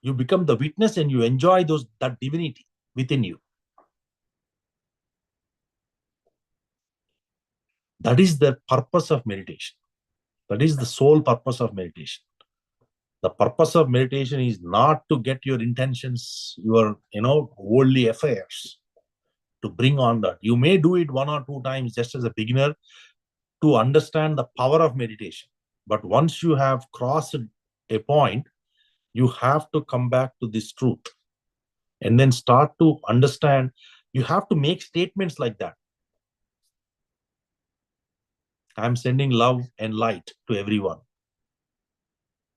You become the witness and you enjoy that divinity within you. That is the purpose of meditation. That is the sole purpose of meditation. The purpose of meditation is not to get your intentions, your worldly affairs, to bring on that. You may do it 1 or 2 times just as a beginner to understand the power of meditation. But once you have crossed a point, you have to come back to this truth and then start to understand. You have to make statements like that. I'm sending love and light to everyone.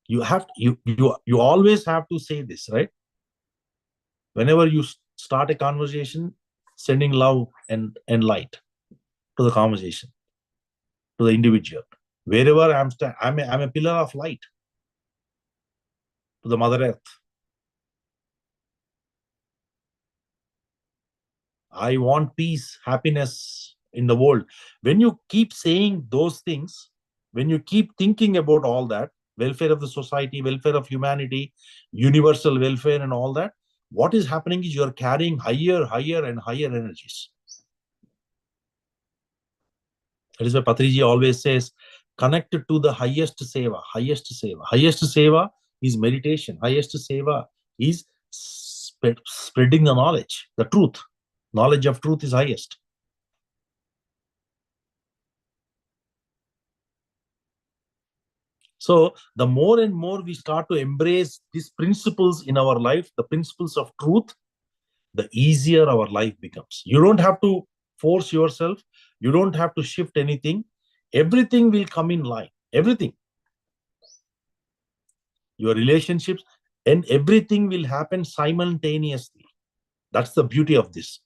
You always have to say this, right? Whenever you start a conversation, sending love and light to the conversation, to the individual. Wherever I'm a pillar of light to the Mother Earth. I want peace, happiness in the world. When you keep saying those things, when you keep thinking about all that, welfare of the society, welfare of humanity, universal welfare and all that, what is happening is you're carrying higher and higher energies. That is why Patriji always says, connected to the highest seva, highest seva. Highest seva is meditation. Highest seva is spreading the knowledge, the truth. Knowledge of truth is highest. So the more and more we start to embrace these principles in our life, the principles of truth, the easier our life becomes. You don't have to force yourself. You don't have to shift anything. Everything will come in line. Everything. Your relationships and everything will happen simultaneously. That's the beauty of this.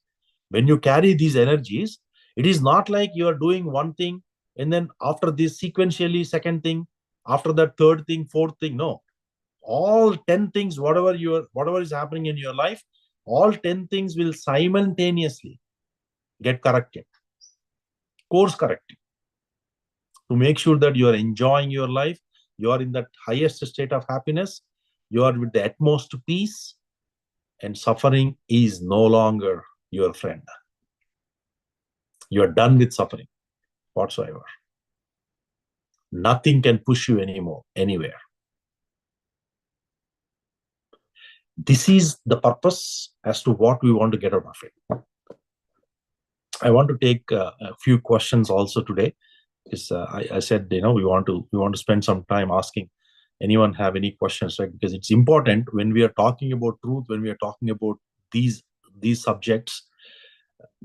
When you carry these energies, it is not like you are doing one thing and then after this sequentially second thing, after that third thing, fourth thing. No. All 10 things, whatever is happening in your life, all 10 things will simultaneously get corrected. Course corrected. To make sure that you are enjoying your life, you are in that highest state of happiness, you are with the utmost peace, and suffering is no longer your friend. You are done with suffering whatsoever. Nothing can push you anymore, anywhere. This is the purpose as to what we want to get out of it. I want to take a few questions also today, because I said, we want to spend some time asking anyone have any questions, right? Because it's important when we are talking about truth, when we are talking about these subjects,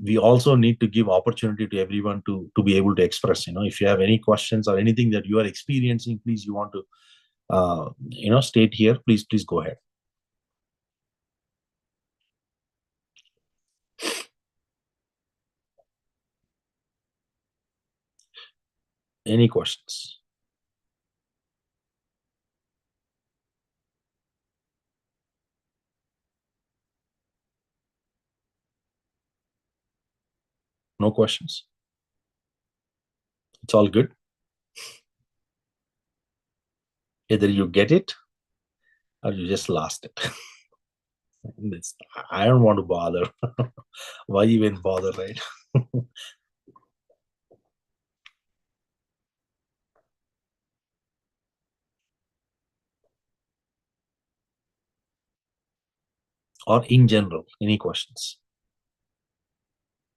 we also need to give opportunity to everyone to be able to express. If you have any questions or anything that you are experiencing, please, you want to state here, please go ahead. Any questions? No questions? It's all good. Either you get it or you just lost it. I don't want to bother. Why even bother, right? Or in general, any questions?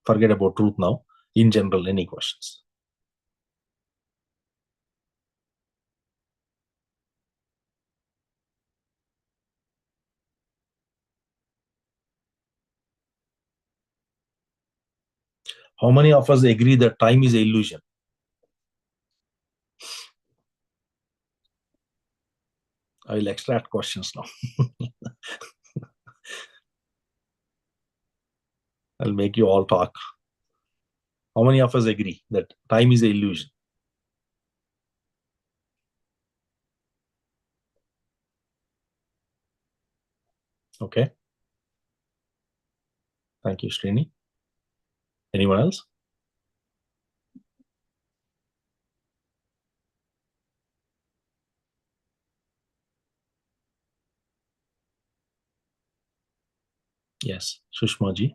Forget about truth now. In general, any questions? How many of us agree that time is an illusion? I will extract questions now. I'll make you all talk. How many of us agree that time is an illusion? Okay. Thank you, Srini. Anyone else? Yes, Sushma ji.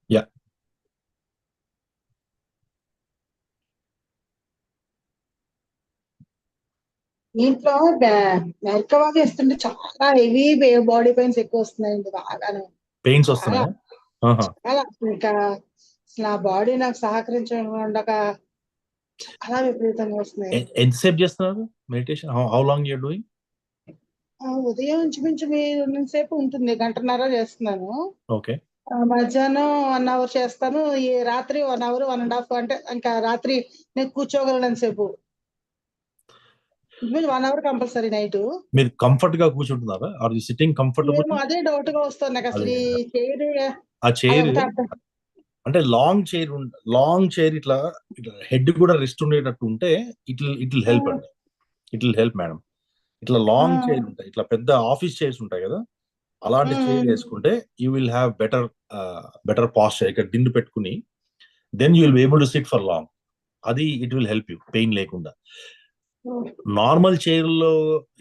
Yeah. దీంట్లో మెరకవాగా ఇస్తుంటే చాలా heavy body pains ఎక్కువ వస్తున్నాయండి బాగాను. Pains వస్తున్నాయా? చాలా ఇంకా అసలు ఆ బాడీ నాకు సహకరించకుండా చాలా విపరీతంగా వస్తున్నాయి. ఎంతసేపు చేస్తున్నారు meditation? How long you're doing? ఉదయం ఇంచుమించు మీరు సేపు ఉంటుంది, 1.5 చేస్తున్నాను. ఓకే. మధ్యాహ్నం 1 అవర్ చేస్తాను. ఈ రాత్రి 1 అవర్ 1.5 అంటే ఇంకా రాత్రి నేను కూర్చోగలను సేపు. 1 అవర్ కంపల్సరీ నైట్. మీరు కంఫర్ట్ గా కూర్చుంటున్నారా? Are you sitting comfortable? అదే డౌట్ గా వస్తుంది నాకు అసలు ఈ చైర్. ఆ చైర్ అంటే లాంగ్ చైర్ ఇట్లా హెడ్ కూడా రెస్ట్ ఉండేటట్టు ఉంటే ఇట్ విల్ హెల్ప్ అండి. It will help madam. ఇట్లా లాంగ్ చైర్ ఉంటాయి, ఇట్లా పెద్ద ఆఫీస్ చైర్స్ ఉంటాయి కదా, అలాంటి చైర్ వేసుకుంటే you will have better posture. ఇక్కడ దిండు పెట్టుకుని then you will be able to sit for long. అది it will help you pain లేకుండా. నార్మల్ చైర్ లో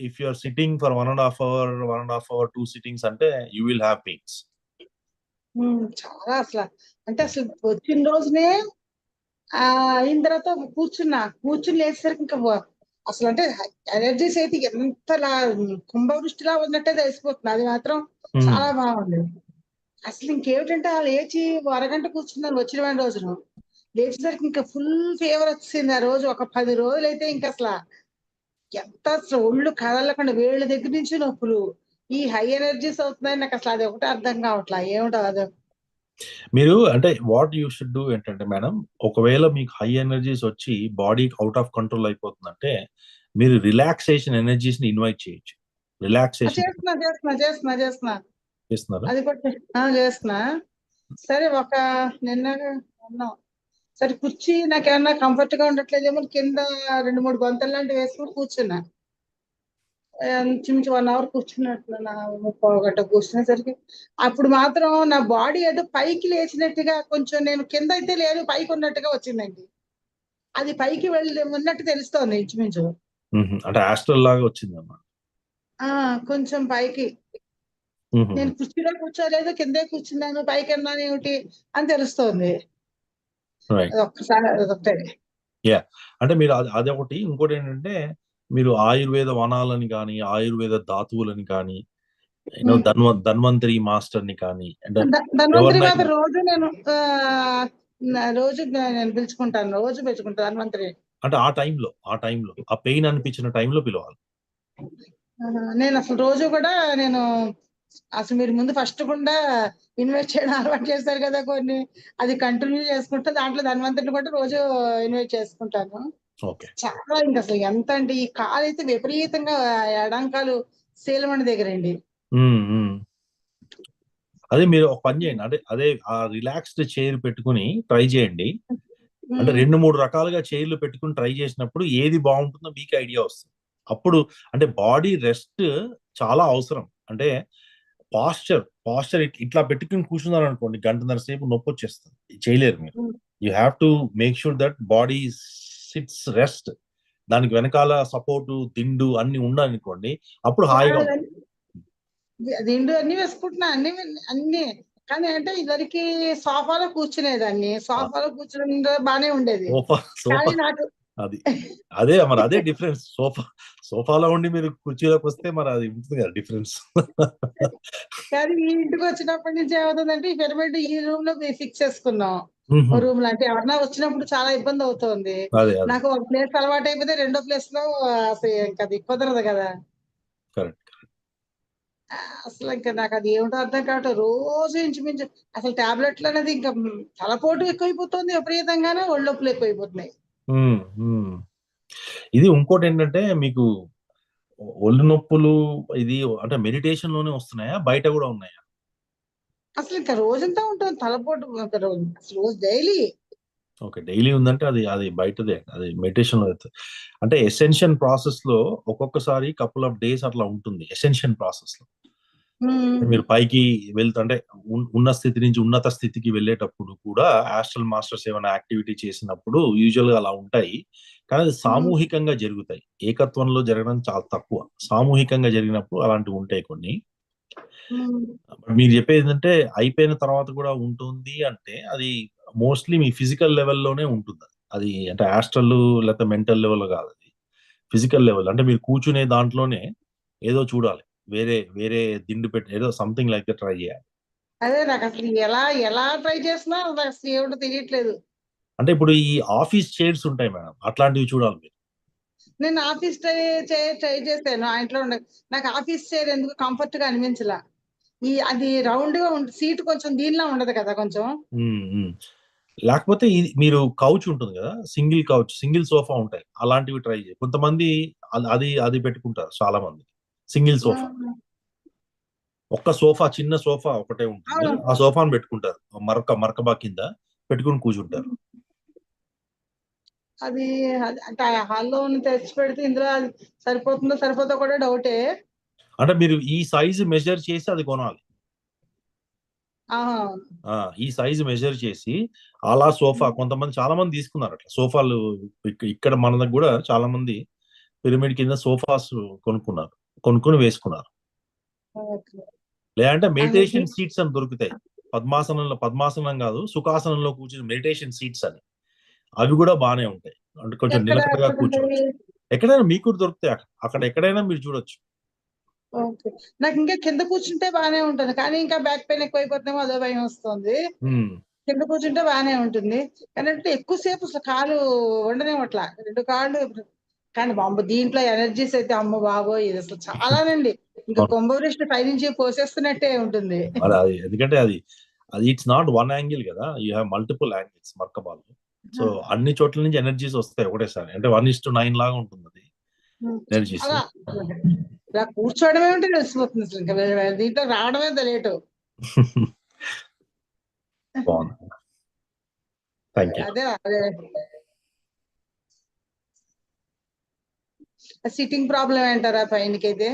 if you are sitting for 1.5 hour 2 sittings అంటే యూ విల్ హ్యావ్ పెయిన్స్. చాలా అసలు వచ్చిన రోజునే అయిన తర్వాత కూర్చుని లేచేసరికి ఇంకా అసలు అంటే ఎనర్జీస్ అయితే ఎంతలా కుంభవృష్టిలా ఉన్నట్టే తెలిసిపోతుంది. అది మాత్రం చాలా బాగుంది. అసలు ఇంకేమిటంటే ఆ లేచి అరగంట కూర్చున్నాను వచ్చిన రోజును. లేచేసరికి ఇంకా ఫుల్ ఫీవర్ వచ్చింది. ఆ రోజు ఒక 10 రోజులు అయితే ఇంకా అసలు ఒళ్ళు కదలకుండా వేళ్ళ దగ్గర నుంచి నొప్పులు. ఈ హై ఎనర్జీస్ అవుతున్నాయి. నాకు అసలు అది ఒకటే అర్థం కావట్లా ఏమిటో అదే. మీరు అంటే వాట్ యూ షుడ్ డూ ఏంటంటే మేడం, ఒకవేళ మీకు హై ఎనర్జీస్ వచ్చి బాడీ అవుట్ ఆఫ్ కంట్రోల్ అయిపోతుందంటే మీరు రిలాక్సేషన్ ఎనర్జీస్ ని ఇన్వైట్ చేయొచ్చు. రిలాక్సేషన్ చేస్తున్నా అది కూడా చేస్తున్నా. సరే నిన్న ఉన్నాం. సరే కుర్చీ నాకేమన్నా కంఫర్ట్ గా ఉండట్లేదేమో కింద 2-3 గొంతలు లాంటివి వేసుకుని కూర్చున్నా. ఇంచుమించు 1 అవర్ కూర్చున్నట్లున్నా, 30 గంట కూర్చునేసరికి అప్పుడు మాత్రం నా బాడీ ఏదో పైకి లేచినట్టుగా, కొంచెం నేను కింద అయితే లేదు పైకి ఉన్నట్టుగా వచ్చిందండి. అది పైకి వెళ్ళి ఉన్నట్టు తెలుస్తోంది ఇంచుమించు. అంటే ఆస్ట్రల్ లాగా వచ్చింది అన్నమాట. కొంచెం పైకి నేను కుర్చీలో కూర్చోలేదు, కిందే కూర్చున్నాను, పైకి అన్నాను ఏమిటి అని తెలుస్తోంది. ఒక్కసారి అదొకటే. అంటే మీరు అదొకటి. ఇంకోటి ఏంటంటే మీరు ఆయుర్వేద వనాలని కానీ, ఆయుర్వేద ధాతువులని కానీ, ధన్వంతరి మాస్టర్ ని కానీ, ధన్వంతరి మాత్రం రోజు నేను పిలుచుకుంటాను ధన్వంతరి. అంటే ఆ టైంలో ఆ పెయిన్ అనిపించిన టైంలో పిలవాలి. నేను అసలు రోజు కూడా అసలు మీరు ముందు ఫస్ట్ కూడా ఇన్వైట్ చేయడం అలవాటు చేస్తారు కదా కొన్ని, అది కంటిన్యూ చేసుకుంటే దాంట్లో ధన్వంతరిని కూడా రోజు ఇన్వైట్ చేసుకుంటాను. చాలా ఇంకా అసలు ఎంత అంటే ఈ కాలు అయితే విపరీతంగా ఎడంకాలు శీలమణి దగ్గర అండి. అదే మీరు ఒక పని చేయండి, అదే ఆ రిలాక్స్డ్ చైర్ పెట్టుకుని ట్రై చేయండి. అంటే 2-3 రకాలుగా చైర్లు పెట్టుకుని ట్రై చేసినప్పుడు ఏది బాగుంటుందో మీకు ఐడియా వస్తుంది. అప్పుడు అంటే బాడీ రెస్ట్ చాలా అవసరం. అంటే పాస్చర్ ఇట్లా పెట్టుకుని కూర్చున్నారు అనుకోండి, 1.5 సేపు నొప్పి వచ్చేస్తుంది, చేయలేరు మీరు. You have to make sure that body sits rest. దానికి వెనకాల సపోర్టు దిండు అన్ని ఉండాలనుకోండి, అప్పుడు హాయిగా దిండు అన్ని వేసుకుంటున్నా, అన్ని కానీ అంటే ఇదివరకు సోఫాలో కూర్చునేదాన్ని. సోఫాలో కూర్చునే బానే ఉండేది. అదే మరి అదే డిఫరెన్స్. సోఫాలో ఉండి మీరు కుర్చీలోకి వస్తే మరి అది ఉంటుంది కదా డిఫరెన్స్. కానీ ఈ ఇంటికి వచ్చినప్పటి నుంచి ఏమవుతుందంటే ఈ పిరమిడ్ ఈ రూమ్ లో ఫిక్స్ చేసుకున్నాం. రూమ్ లో అంటే ఎవరన్నా వచ్చినప్పుడు చాలా ఇబ్బంది అవుతుంది. నాకు ఒక ప్లేస్ అలవాటు అయిపోతే రెండో ప్లేస్ లో అసలు ఇంకా అది కుదరదు కదా. కరెక్ట్. అసలు ఇంకా నాకు అది ఏమిటో అర్థం కావట్లేదు. రోజు ఇంచుమించు అసలు టాబ్లెట్లు అనేది ఇంకా తలపోటు ఎక్కువైపోతుంది విపరీతంగానే, ఒళ్ళు నొప్పులు ఎక్కువైపోతున్నాయి. ఇది ఇంకోటి ఏంటంటే మీకు ఒళ్ళు నొప్పులు ఇది అంటే మెడిటేషన్ లోనే వస్తున్నాయా, బయట కూడా ఉన్నాయా? అసలు ఇంకా రోజంతా ఉంటుంది తలపోటు, ఇంకా రోజు డైలీ. ఓకే, డైలీ ఉందంటే అది బయటదే, అది మెడిటేషన్ లో అయితే. అంటే ఎసెన్షియల్ ప్రాసెస్ లో ఒక్కొక్కసారి కపుల్ ఆఫ్ డేస్ అట్లా ఉంటుంది. ఎసెన్షియల్ ప్రాసెస్ లో మీరు పైకి వెళ్తుంటే ఉన్న స్థితి నుంచి ఉన్నత స్థితికి వెళ్ళేటప్పుడు కూడా ఆస్ట్రల్ మాస్టర్స్ ఏమైనా యాక్టివిటీ చేసినప్పుడు యూజువల్ గా అలా ఉంటాయి. కానీ అది సామూహికంగా జరుగుతాయి, ఏకత్వంలో జరగడం చాలా తక్కువ. సామూహికంగా జరిగినప్పుడు అలాంటివి ఉంటాయి కొన్ని. మీరు చెప్పేది ఏంటంటే అయిపోయిన తర్వాత కూడా ఉంటుంది అంటే అది మోస్ట్లీ మీ ఫిజికల్ లెవెల్లోనే ఉంటుంది. అది అంటే ఆస్ట్రల్ లేకపోతే మెంటల్ లెవెల్ కాదు, అది ఫిజికల్ లెవెల్. అంటే మీరు కూర్చునే దాంట్లోనే ఏదో చూడాలి, వేరే వేరే దిండు పెట్టి ఏదో సంథింగ్ లైక్ ట్రై చేయాలి. అదే నాకు అసలు ఎలా ఎలా ట్రై చేసినా నాకు అసలు ఏమిటో తెలియట్లేదు. అంటే ఇప్పుడు ఈ ఆఫీస్ చైర్స్ ఉంటాయి మేడం, అట్లాంటివి చూడాలి మీరు. నేను ఆఫీస్ ట్రై చేశాను, ఆ ఇంట్లో ఉండే. నాకు ఆఫీస్ చైర్ ఎందుకు కంఫర్ట్ గా అనిపించలా. అది రౌండ్ గా సీట్ కొంచెం దీనిలా ఉండదు కదా కొంచెం. లేకపోతే ఇది మీరు కౌచ్ ఉంటుంది కదా, సింగిల్ కౌచ్, సింగిల్ సోఫా ఉంటాయి, అలాంటివి ట్రై చేయి. కొంతమంది అది అది పెట్టుకుంటారు చాలా మంది, సింగిల్ సోఫా. ఒక్క సోఫా, చిన్న సోఫా ఒకటే ఉంటుంది, ఆ సోఫాను పెట్టుకుంటారు, మరకబా కింద పెట్టుకుని కూర్చుంటారు. అది అంటే హాల్లో తెచ్చి పెడితే ఇందులో అది సరిపోతుందో సరిపోతుందో కూడా డౌటే. అంటే మీరు ఈ సైజు మెజర్ చేసి అది కొనాలి. ఈ సైజు మెజర్ చేసి అలా సోఫా కొంతమంది చాలా మంది తీసుకున్నారు అట్లా సోఫాలు. ఇక్కడ మన దగ్గర కూడా చాలా మంది పిరమిడ్ కింద సోఫాస్ కొనుక్కుని వేసుకున్నారు. లేదంటే మెడిటేషన్ సీట్స్ అని దొరుకుతాయి, పద్మాసనం కాదు, సుఖాసనంలో కూర్చుని మెడిటేషన్ సీట్స్ అని, అవి కూడా బాగానే ఉంటాయి. అంటే కొంచెం నిలకడగా కూర్చోవచ్చు. ఎక్కడైనా మీకు దొరుకుతాయి, అక్కడ ఎక్కడైనా మీరు చూడొచ్చు. ఓకే, నాకు ఇంకా కింద కూర్చుంటే బాగానే ఉంటుంది, కానీ ఇంకా బ్యాక్ పెయిన్ ఎక్కువైపోతుందేమో అదో భయం వస్తుంది. కింద కూర్చుంటే బాగానే ఉంటుంది, కానీ అంటే ఎక్కువసేపు అసలు కాలు ఉండనేమట్లా, 2 కాళ్ళు. కానీ దీంట్లో ఎనర్జీస్ అయితే అమ్మ బాబోయ్, ఇది అసలు చాలానండి. ఇంకా కుంభవృష్టి పైనుంచి పోసేస్తున్నట్టే ఉంటుంది. అది ఎందుకంటే అది ఇట్స్ నాట్ వన్ యాంగిల్ కదా, యూ హ్యావ్ మల్టిపుల్ యాంగిల్స్ మర్కబాల్. సో అన్ని చోట్ల నుంచి ఎనర్జీస్ వస్తాయి ఒకటేసారి, అంటే 1:9 లాగా ఉంటుంది అది ఎనర్జీస్. ఇలా కూర్చోవడమే ఉంటే తెలిసిపోతుంది అసలు, ఇంకా దీంట్లో రావడమే లేటు. బాగుంది, థ్యాంక్ యూ. అదే సిట్టింగ్ ప్రాబ్లం అంటారా పైనకైతే?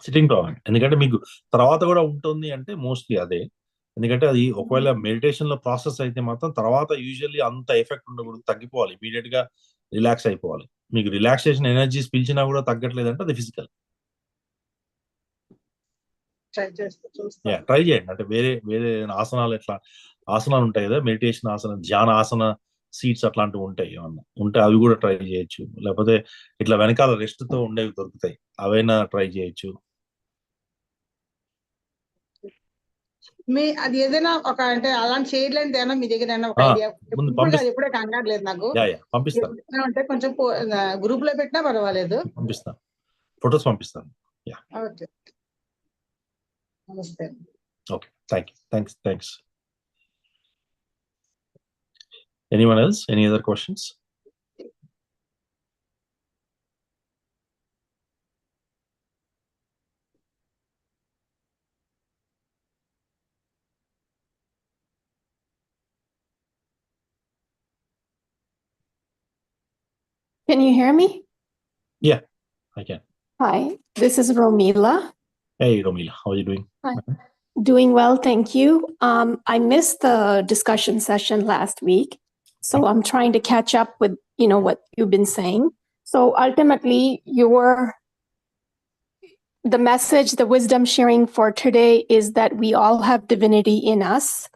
సిట్టింగ్ ప్రాబ్లం, ఎందుకంటే మీకు తర్వాత కూడా ఉంటుంది అంటే మోస్ట్లీ అదే. ఎందుకంటే అది ఒకవేళ మెడిటేషన్ లో ప్రాసెస్ అయితే మాత్రం తర్వాత యూజువల్లీ అంత ఎఫెక్ట్ ఉండకూడదు, తగ్గిపోవాలి, ఇమీడియట్ గా రిలాక్స్ అయిపోవాలి. మీకు రిలాక్సేషన్ ఎనర్జీస్ పిలిచినా కూడా తగ్గట్లేదంటే అది ఫిజికల్. ట్రై చేయండి, అంటే వేరే వేరే ఆసనాలు, ఎట్లా ఆసనాలు ఉంటాయి కదా, మెడిటేషన్ ఆసన, ధ్యాన ఆసన సీట్స్ అట్లాంటివి ఉంటాయి, ఏమన్నా ఉంటే అవి కూడా ట్రై చేయొచ్చు. లేకపోతే ఇట్లా వెనకాల రెస్ట్ తో ఉండేవి దొరుకుతాయి, అవైనా ట్రై చేయొచ్చు. అది ఏదైనా ఒక అంటే అలాంటి చేయలేనిది ఏమన్నా మీ దగ్గర ఒక ఐడియా? ఎప్పుడే కంగారు లేదు నాకు, పంపిస్తాను. అంటే కొంచెం గ్రూప్ లో పెట్టినా పర్వాలేదు, పంపిస్తాను, ఫొటోస్ పంపిస్తాను. ఓకే, నమస్తే. Okay, thanks. Anyone else? Any other questions? Can you hear me? Yeah, I can. Hi, this is Romila. Hey, Romila, how are you doing? Hi. Doing well, thank you. I missed the discussion session last week, so I'm trying to catch up with what you've been saying. So ultimately, the message, the wisdom sharing for today is that we all have divinity in us.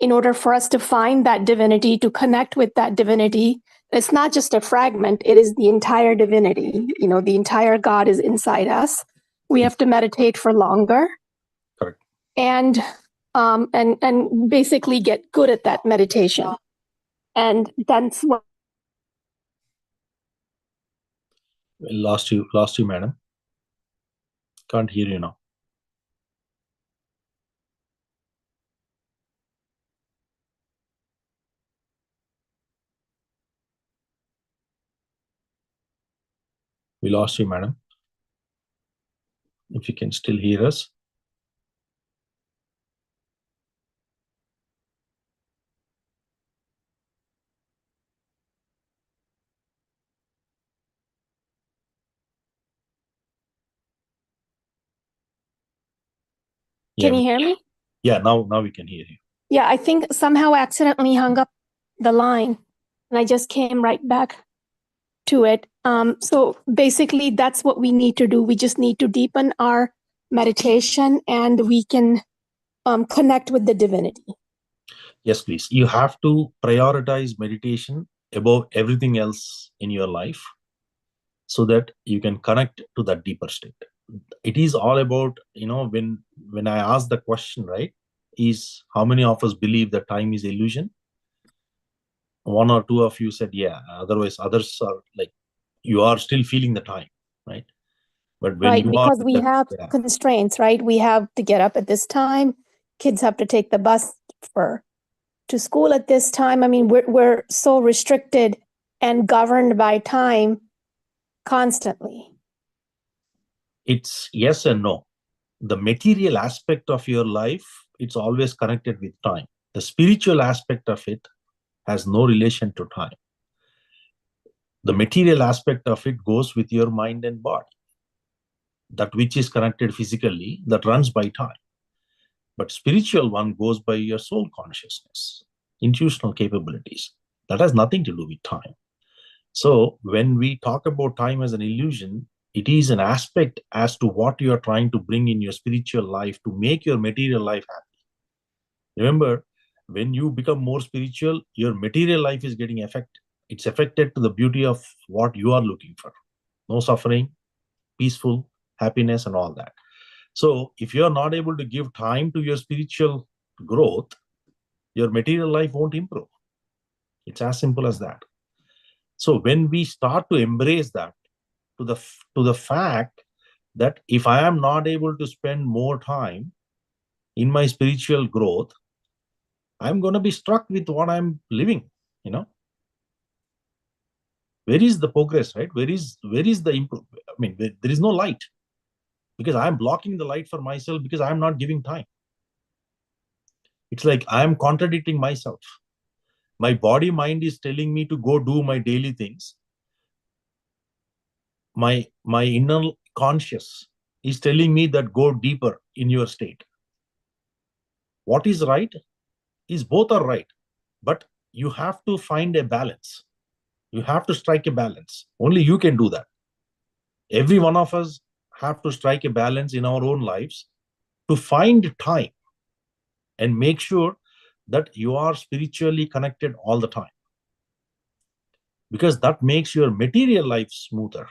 In order for us to find that divinity, to connect with that divinity, it's not just a fragment, it is the entire divinity. The entire God is inside us. We have to meditate for longer. Correct. And basically get good at that meditation. And that's what lost you, madam. Can't hear you now. We lost you, madam. If you can still hear us. Can you hear me? Yeah, now we can hear you. Yeah, I think somehow accidentally hung up the line and I just came right back to it. So basically, that's what we need to do. We just need to deepen our meditation and we can connect with the divinity. Yes, please. You have to prioritize meditation above everything else in your life so that you can connect to that deeper state. It is all about, when I ask the question, right, is how many of us believe that time is illusion? One or two of you said, yeah. Otherwise, others are like, you are still feeling the time, right? But when Right, you because are, we have yeah, constraints, right? We have to get up at this time. Kids have to take the bus to school at this time. I mean, we're so restricted and governed by time constantly. it's yes and no. The material aspect of your life, it's always connected with time. The spiritual aspect of it has no relation to time. The material aspect of it goes with your mind and body. That which is connected physically, that runs by time. But spiritual one goes by your soul consciousness, intuitional capabilities. That has nothing to do with time. So when we talk about time as an illusion, it is an aspect as to what you are trying to bring in your spiritual life to make your material life happy. Remember, when you become more spiritual, your material life is getting affected. It's affected to the beauty of what you are looking for. No suffering, peaceful, happiness, and all that. So if you're not able to give time to your spiritual growth, your material life won't improve. It's as simple as that. So when we start to embrace that, to the fact that if I am not able to spend more time in my spiritual growth, I'm going to be struck with what I'm living. Where is the progress, right? Where is the improvement? I mean, there is no light, because I'm blocking the light for myself because I'm not giving time. It's like I'm contradicting myself. My body mind is telling me to go do my daily things. My inner conscious is telling me that go deeper in your state. What is right is both are right, but you have to find a balance. You have to strike a balance. Only you can do that. Every one of us have to strike a balance in our own lives to find time and make sure that you are spiritually connected all the time, because that makes your material life smoother,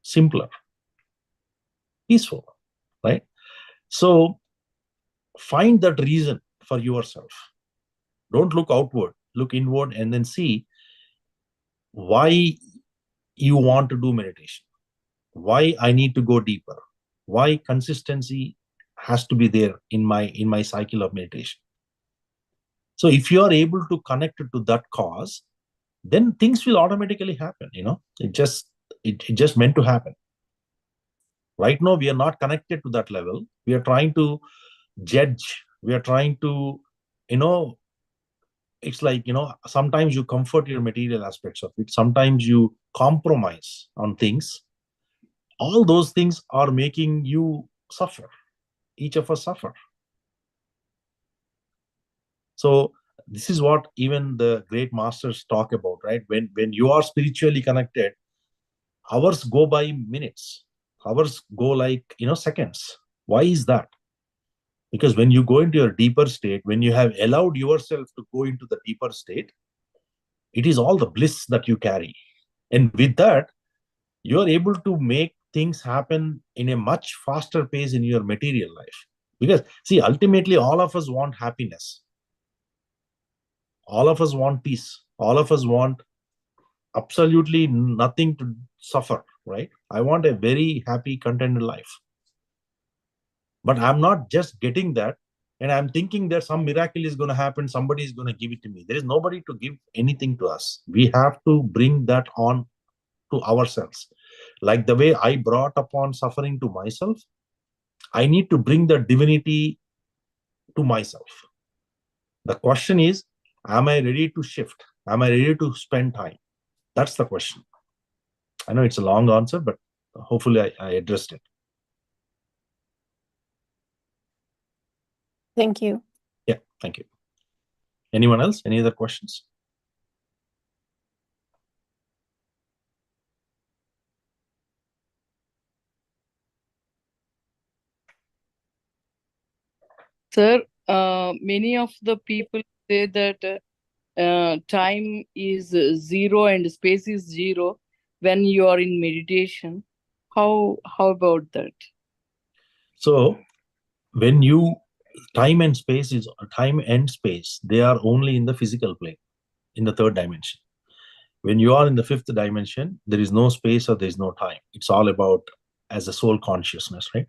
simpler, peaceful, right? So find that reason for yourself. Don't look outward, look inward, and then see why you want to do meditation, why I need to go deeper, why consistency has to be there in my cycle of meditation. So if you are able to connect to that cause, then things will automatically happen. It just meant to happen. Right now we are not connected to that level. We are trying to judge, we are trying to, it's like, sometimes you comfort your material aspects of it, sometimes you compromise on things. All those things are making you suffer. Each of us suffer. So this is what even the great masters talk about, right? When you are spiritually connected, hours go by minutes, hours go like seconds. Why is that? Because when you go into your deeper state, when you have allowed yourself to go into the deeper state, it is all the bliss that you carry. And with that, you are able to make things happen in a much faster pace in your material life. Because, see, ultimately, all of us want happiness. All of us want peace. All of us want absolutely nothing to suffer, right? I want a very happy, contented life. But I'm not just getting that, and I'm thinking that some miracle is going to happen, somebody is going to give it to me. There is nobody to give anything to us. We have to bring that on to ourselves. Like the way I brought upon suffering to myself, I need to bring the divinity to myself. The question is, am I ready to shift? Am I ready to spend time? That's the question. I know it's a long answer, but hopefully I addressed it. Thank you. Yeah, thank you. Anyone else? Any other questions? Sir, many of the people say that time is zero and space is zero when you are in meditation. How about that? So when you time and space, they are only in the physical plane, in the third dimension. When you are in the fifth dimension, there is no space or there is no time. It's all about as a soul consciousness, right?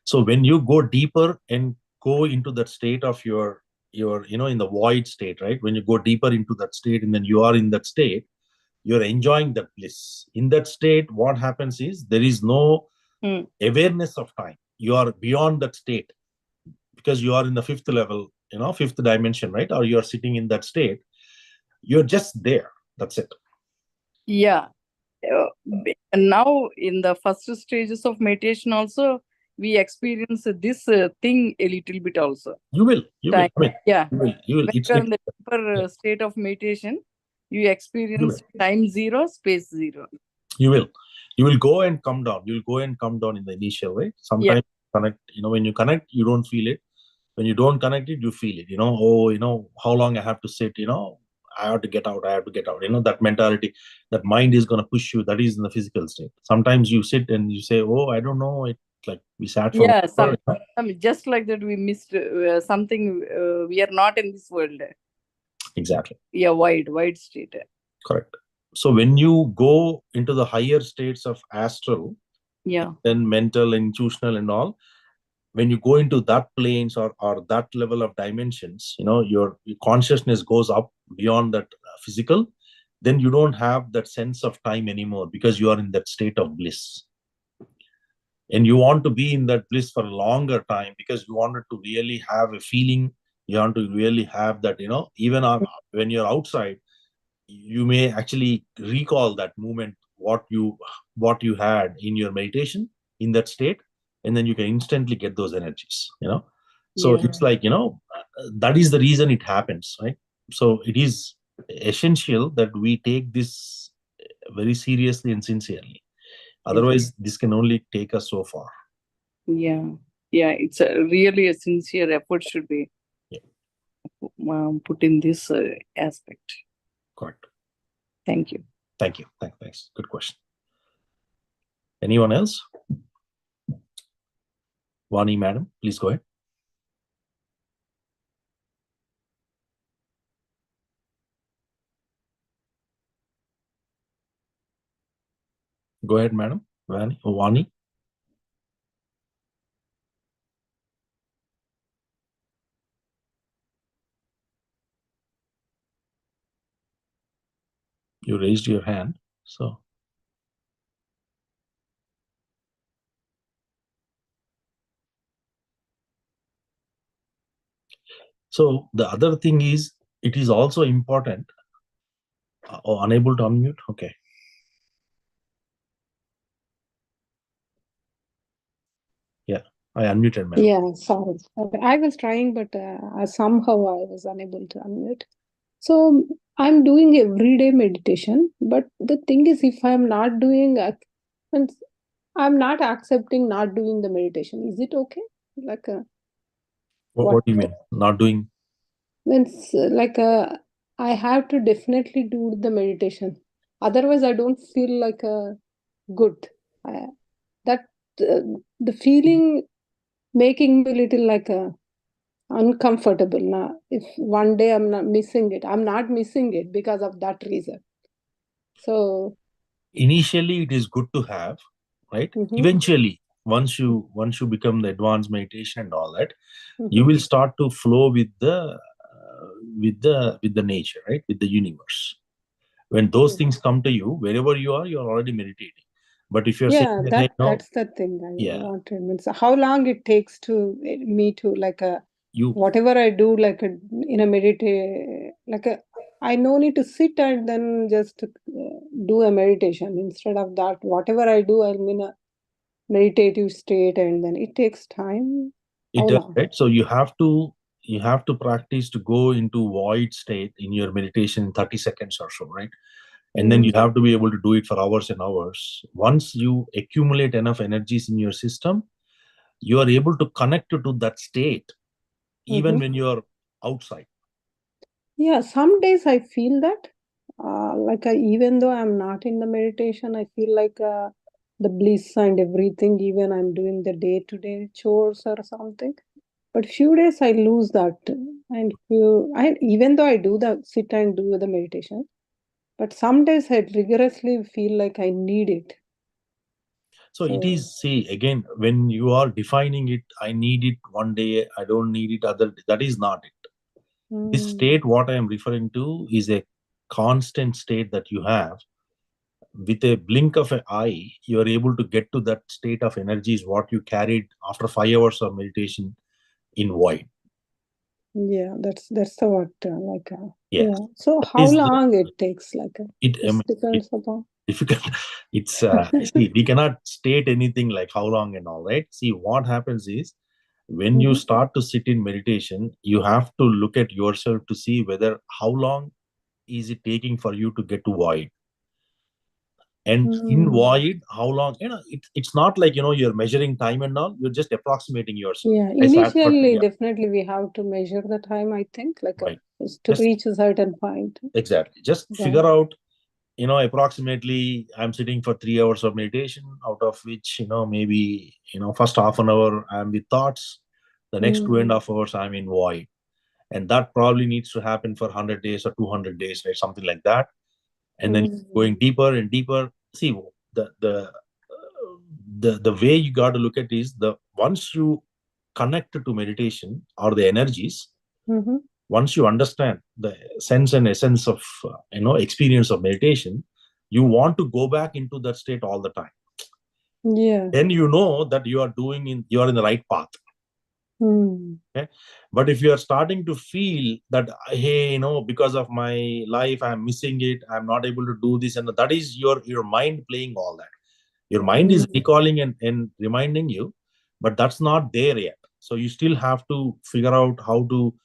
So when you go deeper and go into that state of your in the void state, right? When you go deeper into that state and then you are in that state, you're enjoying that bliss. In that state, what happens is there is no awareness of time. You are beyond that state because you are in the fifth level, fifth dimension, right? Or you're sitting in that state. You're just there. That's it. Yeah. Now in the first stages of meditation also, we experience this thing a little bit also. You will. Time. I mean, Yeah. you will. When It's you are like, in the deeper state of meditation, you experience You time zero, space zero. you will go and come down. You'll go and come down in the initial way. Sometimes connect, when you connect, you don't feel it. When you don't connect it, you feel it. How long I have to sit, I have to get out, that mentality, that mind is going to push you. That is in the physical state. Sometimes you sit and you say, oh, I don't know, it like we sat for Yeah, just like that we missed something. We are not in this world. Exactly. Yeah, wide state. Correct. So when you go into the higher states of astral, then mental, institutional and all, when you go into that planes or that level of dimensions, your consciousness goes up beyond that physical, then you don't have that sense of time anymore because you are in that state of bliss. And you want to be in that bliss for a longer time because you wanted to really have a feeling. You want to really have that, even when you're outside, you may actually recall that moment, what you had in your meditation in that state, and then you can instantly get those energies. So it's like, that is the reason it happens, right? So it is essential that we take this very seriously and sincerely. Otherwise, this can only take us so far. Yeah, it's really a sincere effort should be put in this aspect. Correct. Thank you. Thank you. Thanks. Good question. Anyone else? Vani, madam, please go ahead. Go ahead, madam. Vani. You raised your hand, so. So the other thing is, it is also important. Unable to unmute? Okay. Yeah, I unmuted, madam. Yeah, sorry. I was trying, but somehow I was unable to unmute. So I'm doing everyday meditation, but the thing is, if I'm not doing, means I'm not accepting not doing the meditation. Is it okay? Like, What do you mean? Not doing? means like I have to definitely do the meditation. Otherwise, I don't feel like good. That the feeling making me little like uncomfortable now. If one day I'm not missing it because of that reason. So Initially, it is good to have, right? Eventually, once you become the advanced meditation and all that, you will start to flow with the nature, right? With the universe. When those things come to you, wherever you are already meditating. But if you're saying Yeah, that, hey, no, that's the thing I Yeah. wanted. Means how long it takes to me to like you whatever I do like in a meditate I no need to sit and then just do a meditation. Instead of that, whatever I do, I'm in a meditative state, and then it takes time. it How does, long? right? So you have to practice to go into void state in your meditation in 30 seconds or so, right? And then you have to be able to do it for hours and hours. Once you accumulate enough energies in your system, you are able to connect to that state even when you're outside. Yeah, some days I feel that even though I'm not in the meditation, I feel like the bliss and everything, even I'm doing the day-to-day chores or something. But few days I lose that, and even though I do the sit and do the meditation, but some days I rigorously feel like I need it. So it is, see, again, when you are defining it, I need it one day, I don't need it other, that is not it. This state, what I am referring to, is a constant state that you have. With a blink of an eye, you are able to get to that state of energy is what you carried after 5 hours of meditation in void. Yeah, that's the what Yeah. yeah. So how long it takes? It depends upon. Difficult. It's see, we cannot state anything like how long and all, right? See, what happens is when you start to sit in meditation, you have to look at yourself to see whether how long is it taking for you to get to void. And in void, how long, it's not like, you're measuring time and all, you're just approximating yourself. Yeah, initially, definitely we have to measure the time, I think, Right. To reach a certain point. Exactly. Just figure out, approximately I'm sitting for 3 hours of meditation, out of which, maybe, first half an hour I'm with thoughts, the next 2.5 hours I'm in void. And that probably needs to happen for 100 days or 200 days, right? Something like that. And then going deeper and deeper. See, the way you got to look at is once you connect to meditation or the energies, once you understand the sense and essence of experience of meditation, you want to go back into that state all the time. Yeah. Then you know that you are in the right path. Okay? But if you are starting to feel that, hey, because of my life I'm missing it, I'm not able to do this, and that is your mind playing all that. Your mind is recalling and reminding you, but that's not there yet. So you still have to figure out how to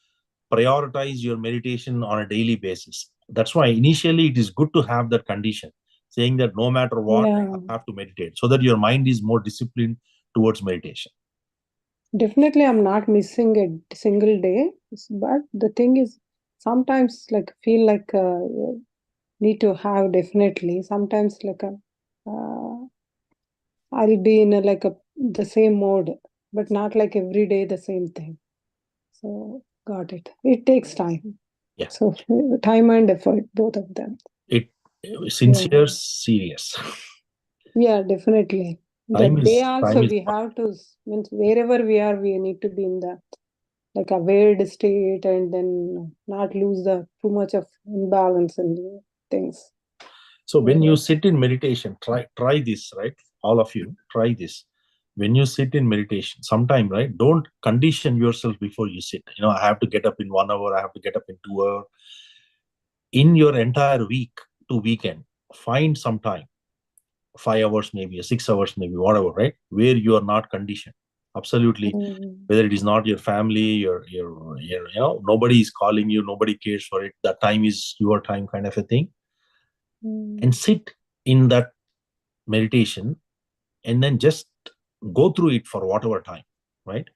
prioritize your meditation on a daily basis. That's why initially it is good to have that condition, saying that no matter what, I have to meditate, so that your mind is more disciplined towards meditation. Definitely, I'm not missing a single day, but the thing is, sometimes feel like need to have definitely. Sometimes I'll be in the same mode, but not like every day the same thing. So got it. It takes time. Yeah. So time and effort, both of them. It sincere, serious. Yeah, definitely. Time That day is also we have to, means wherever we are, we need to be in the aware state, and then not lose too much of imbalance and things. So when you sit in meditation, try this, right? All of you, try this. When you sit in meditation, sometime, right? Don't condition yourself before you sit. I have to get up in 1 hour, I have to get up in 2 hours. In your entire week to weekend, find some time, 5 hours maybe, 6 hours maybe, whatever, right? Where you are not conditioned. Absolutely. Whether it is not your family, your nobody is calling you, nobody cares for it. That time is your time, kind of a thing. And sit in that meditation, and then just go through it for whatever time, right?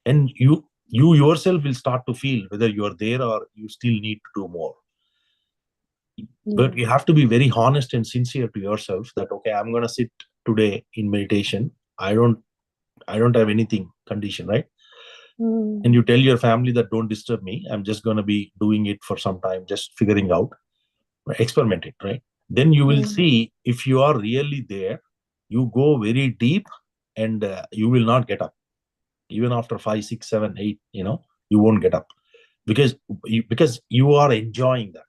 And you yourself will start to feel whether you are there or you still need to do more. But you have to be very honest and sincere to yourself that, okay, I'm going to sit today in meditation. I don't have anything conditioned, right? And you tell your family that don't disturb me, I'm just going to be doing it for some time, just figuring out, experiment it, right? Then you will see if you are really there, you go very deep, and you will not get up. Even after 5, 6, 7, 8, you won't get up, because you are enjoying that.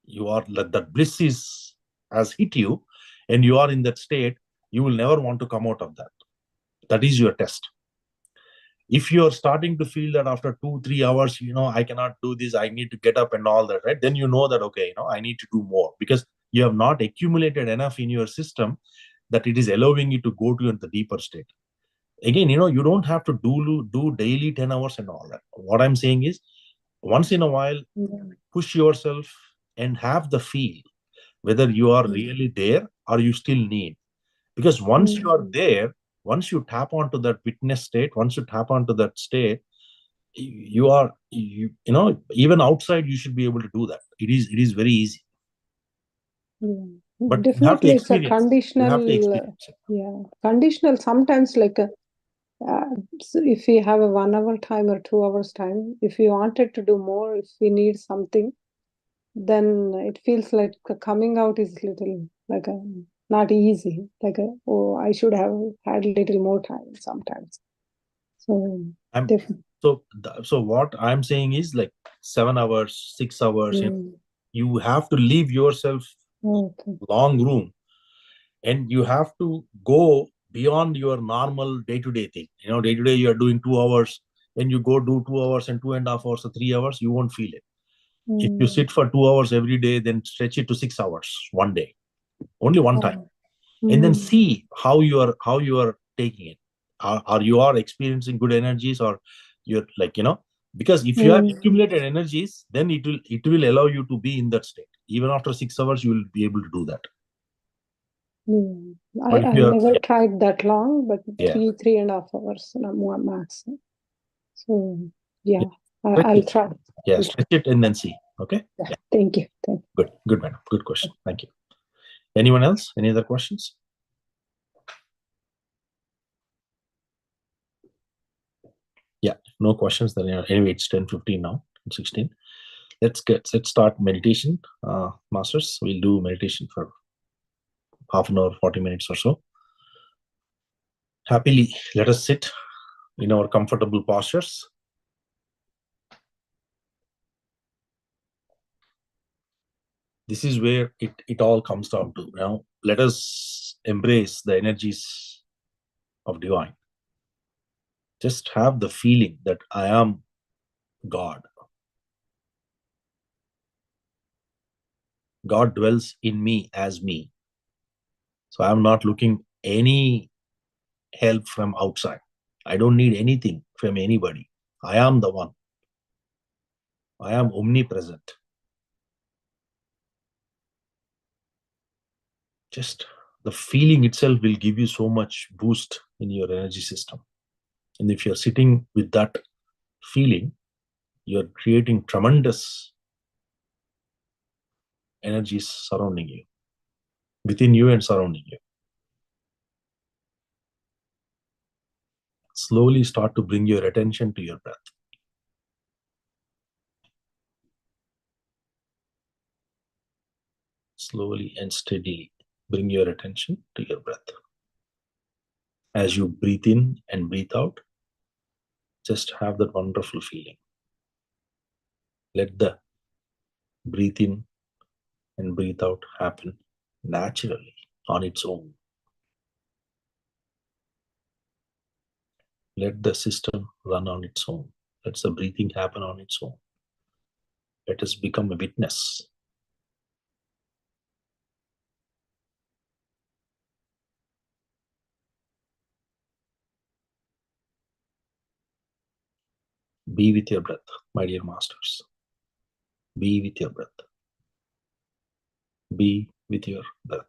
you are, that bliss has hit you, and you are in that state, you will never want to come out of that. That is your test. If you are starting to feel that after 2-3 hours, I cannot do this, I need to get up and all that, right? Then you know that, okay, I need to do more, because you have not accumulated enough in your system that it is allowing you to go to the deeper state. Again, you don't have to do daily 10 hours and all that. What I'm saying is, once in a while, push yourself and have the feel whether you are really there or you still need. Because once you are there, once you tap onto that witness state, once you tap onto that state, even outside you should be able to do that. It is very easy. But Definitely, it's a you conditional. have to experience it. Conditional. Sometimes, like so if we have a 1 hour time or 2 hours time, if we wanted to do more, if we need something, then it feels like coming out is little like not easy. Like I should have had a little more time sometimes. So so what I'm saying is, like 7 hours, 6 hours, you have to leave yourself long room, and you have to go beyond your normal day-to-day thing. Day-to-day you are doing 2 hours, then you go do 2 hours and 2.5 hours or 3 hours, you won't feel it. If you sit for 2 hours every day, then stretch it to 6 hours one day, only one time, and then see how you are taking it. Are you experiencing good energies, or you're because if you have accumulated energies, then it will allow you to be in that state. Even after 6 hours, you will be able to do that. I never tried that long, but 3.5 hours max. So I'll try. Yeah, stretch it and then see. Okay. Yeah. Thank you. Good, madam. Good question. Thank you. Anyone else? Any other questions? Yeah, no questions. Then anyway, it's 10:15 now, 16. Let's start meditation. Masters, we'll do meditation for half an hour, 40 minutes or so. Happily, let us sit in our comfortable postures. This is where it all comes down to. Now, let us embrace the energies of divine. Just have the feeling that I am God. God dwells in me as me. So I am not looking any help from outside. I don't need anything from anybody. I am the one. I am omnipresent. Just the feeling itself will give you so much boost in your energy system. And if you're sitting with that feeling, you're creating tremendous energies surrounding you, within you and surrounding you. Slowly start to bring your attention to your breath. Slowly and steadily bring your attention to your breath. As you breathe in and breathe out, just have that wonderful feeling. Let the breathe in and breathe out happen naturally on its own. Let the system run on its own. Let the breathing happen on its own. Let us become a witness. Be with your breath, my dear masters. Be with your breath. Be with your breath.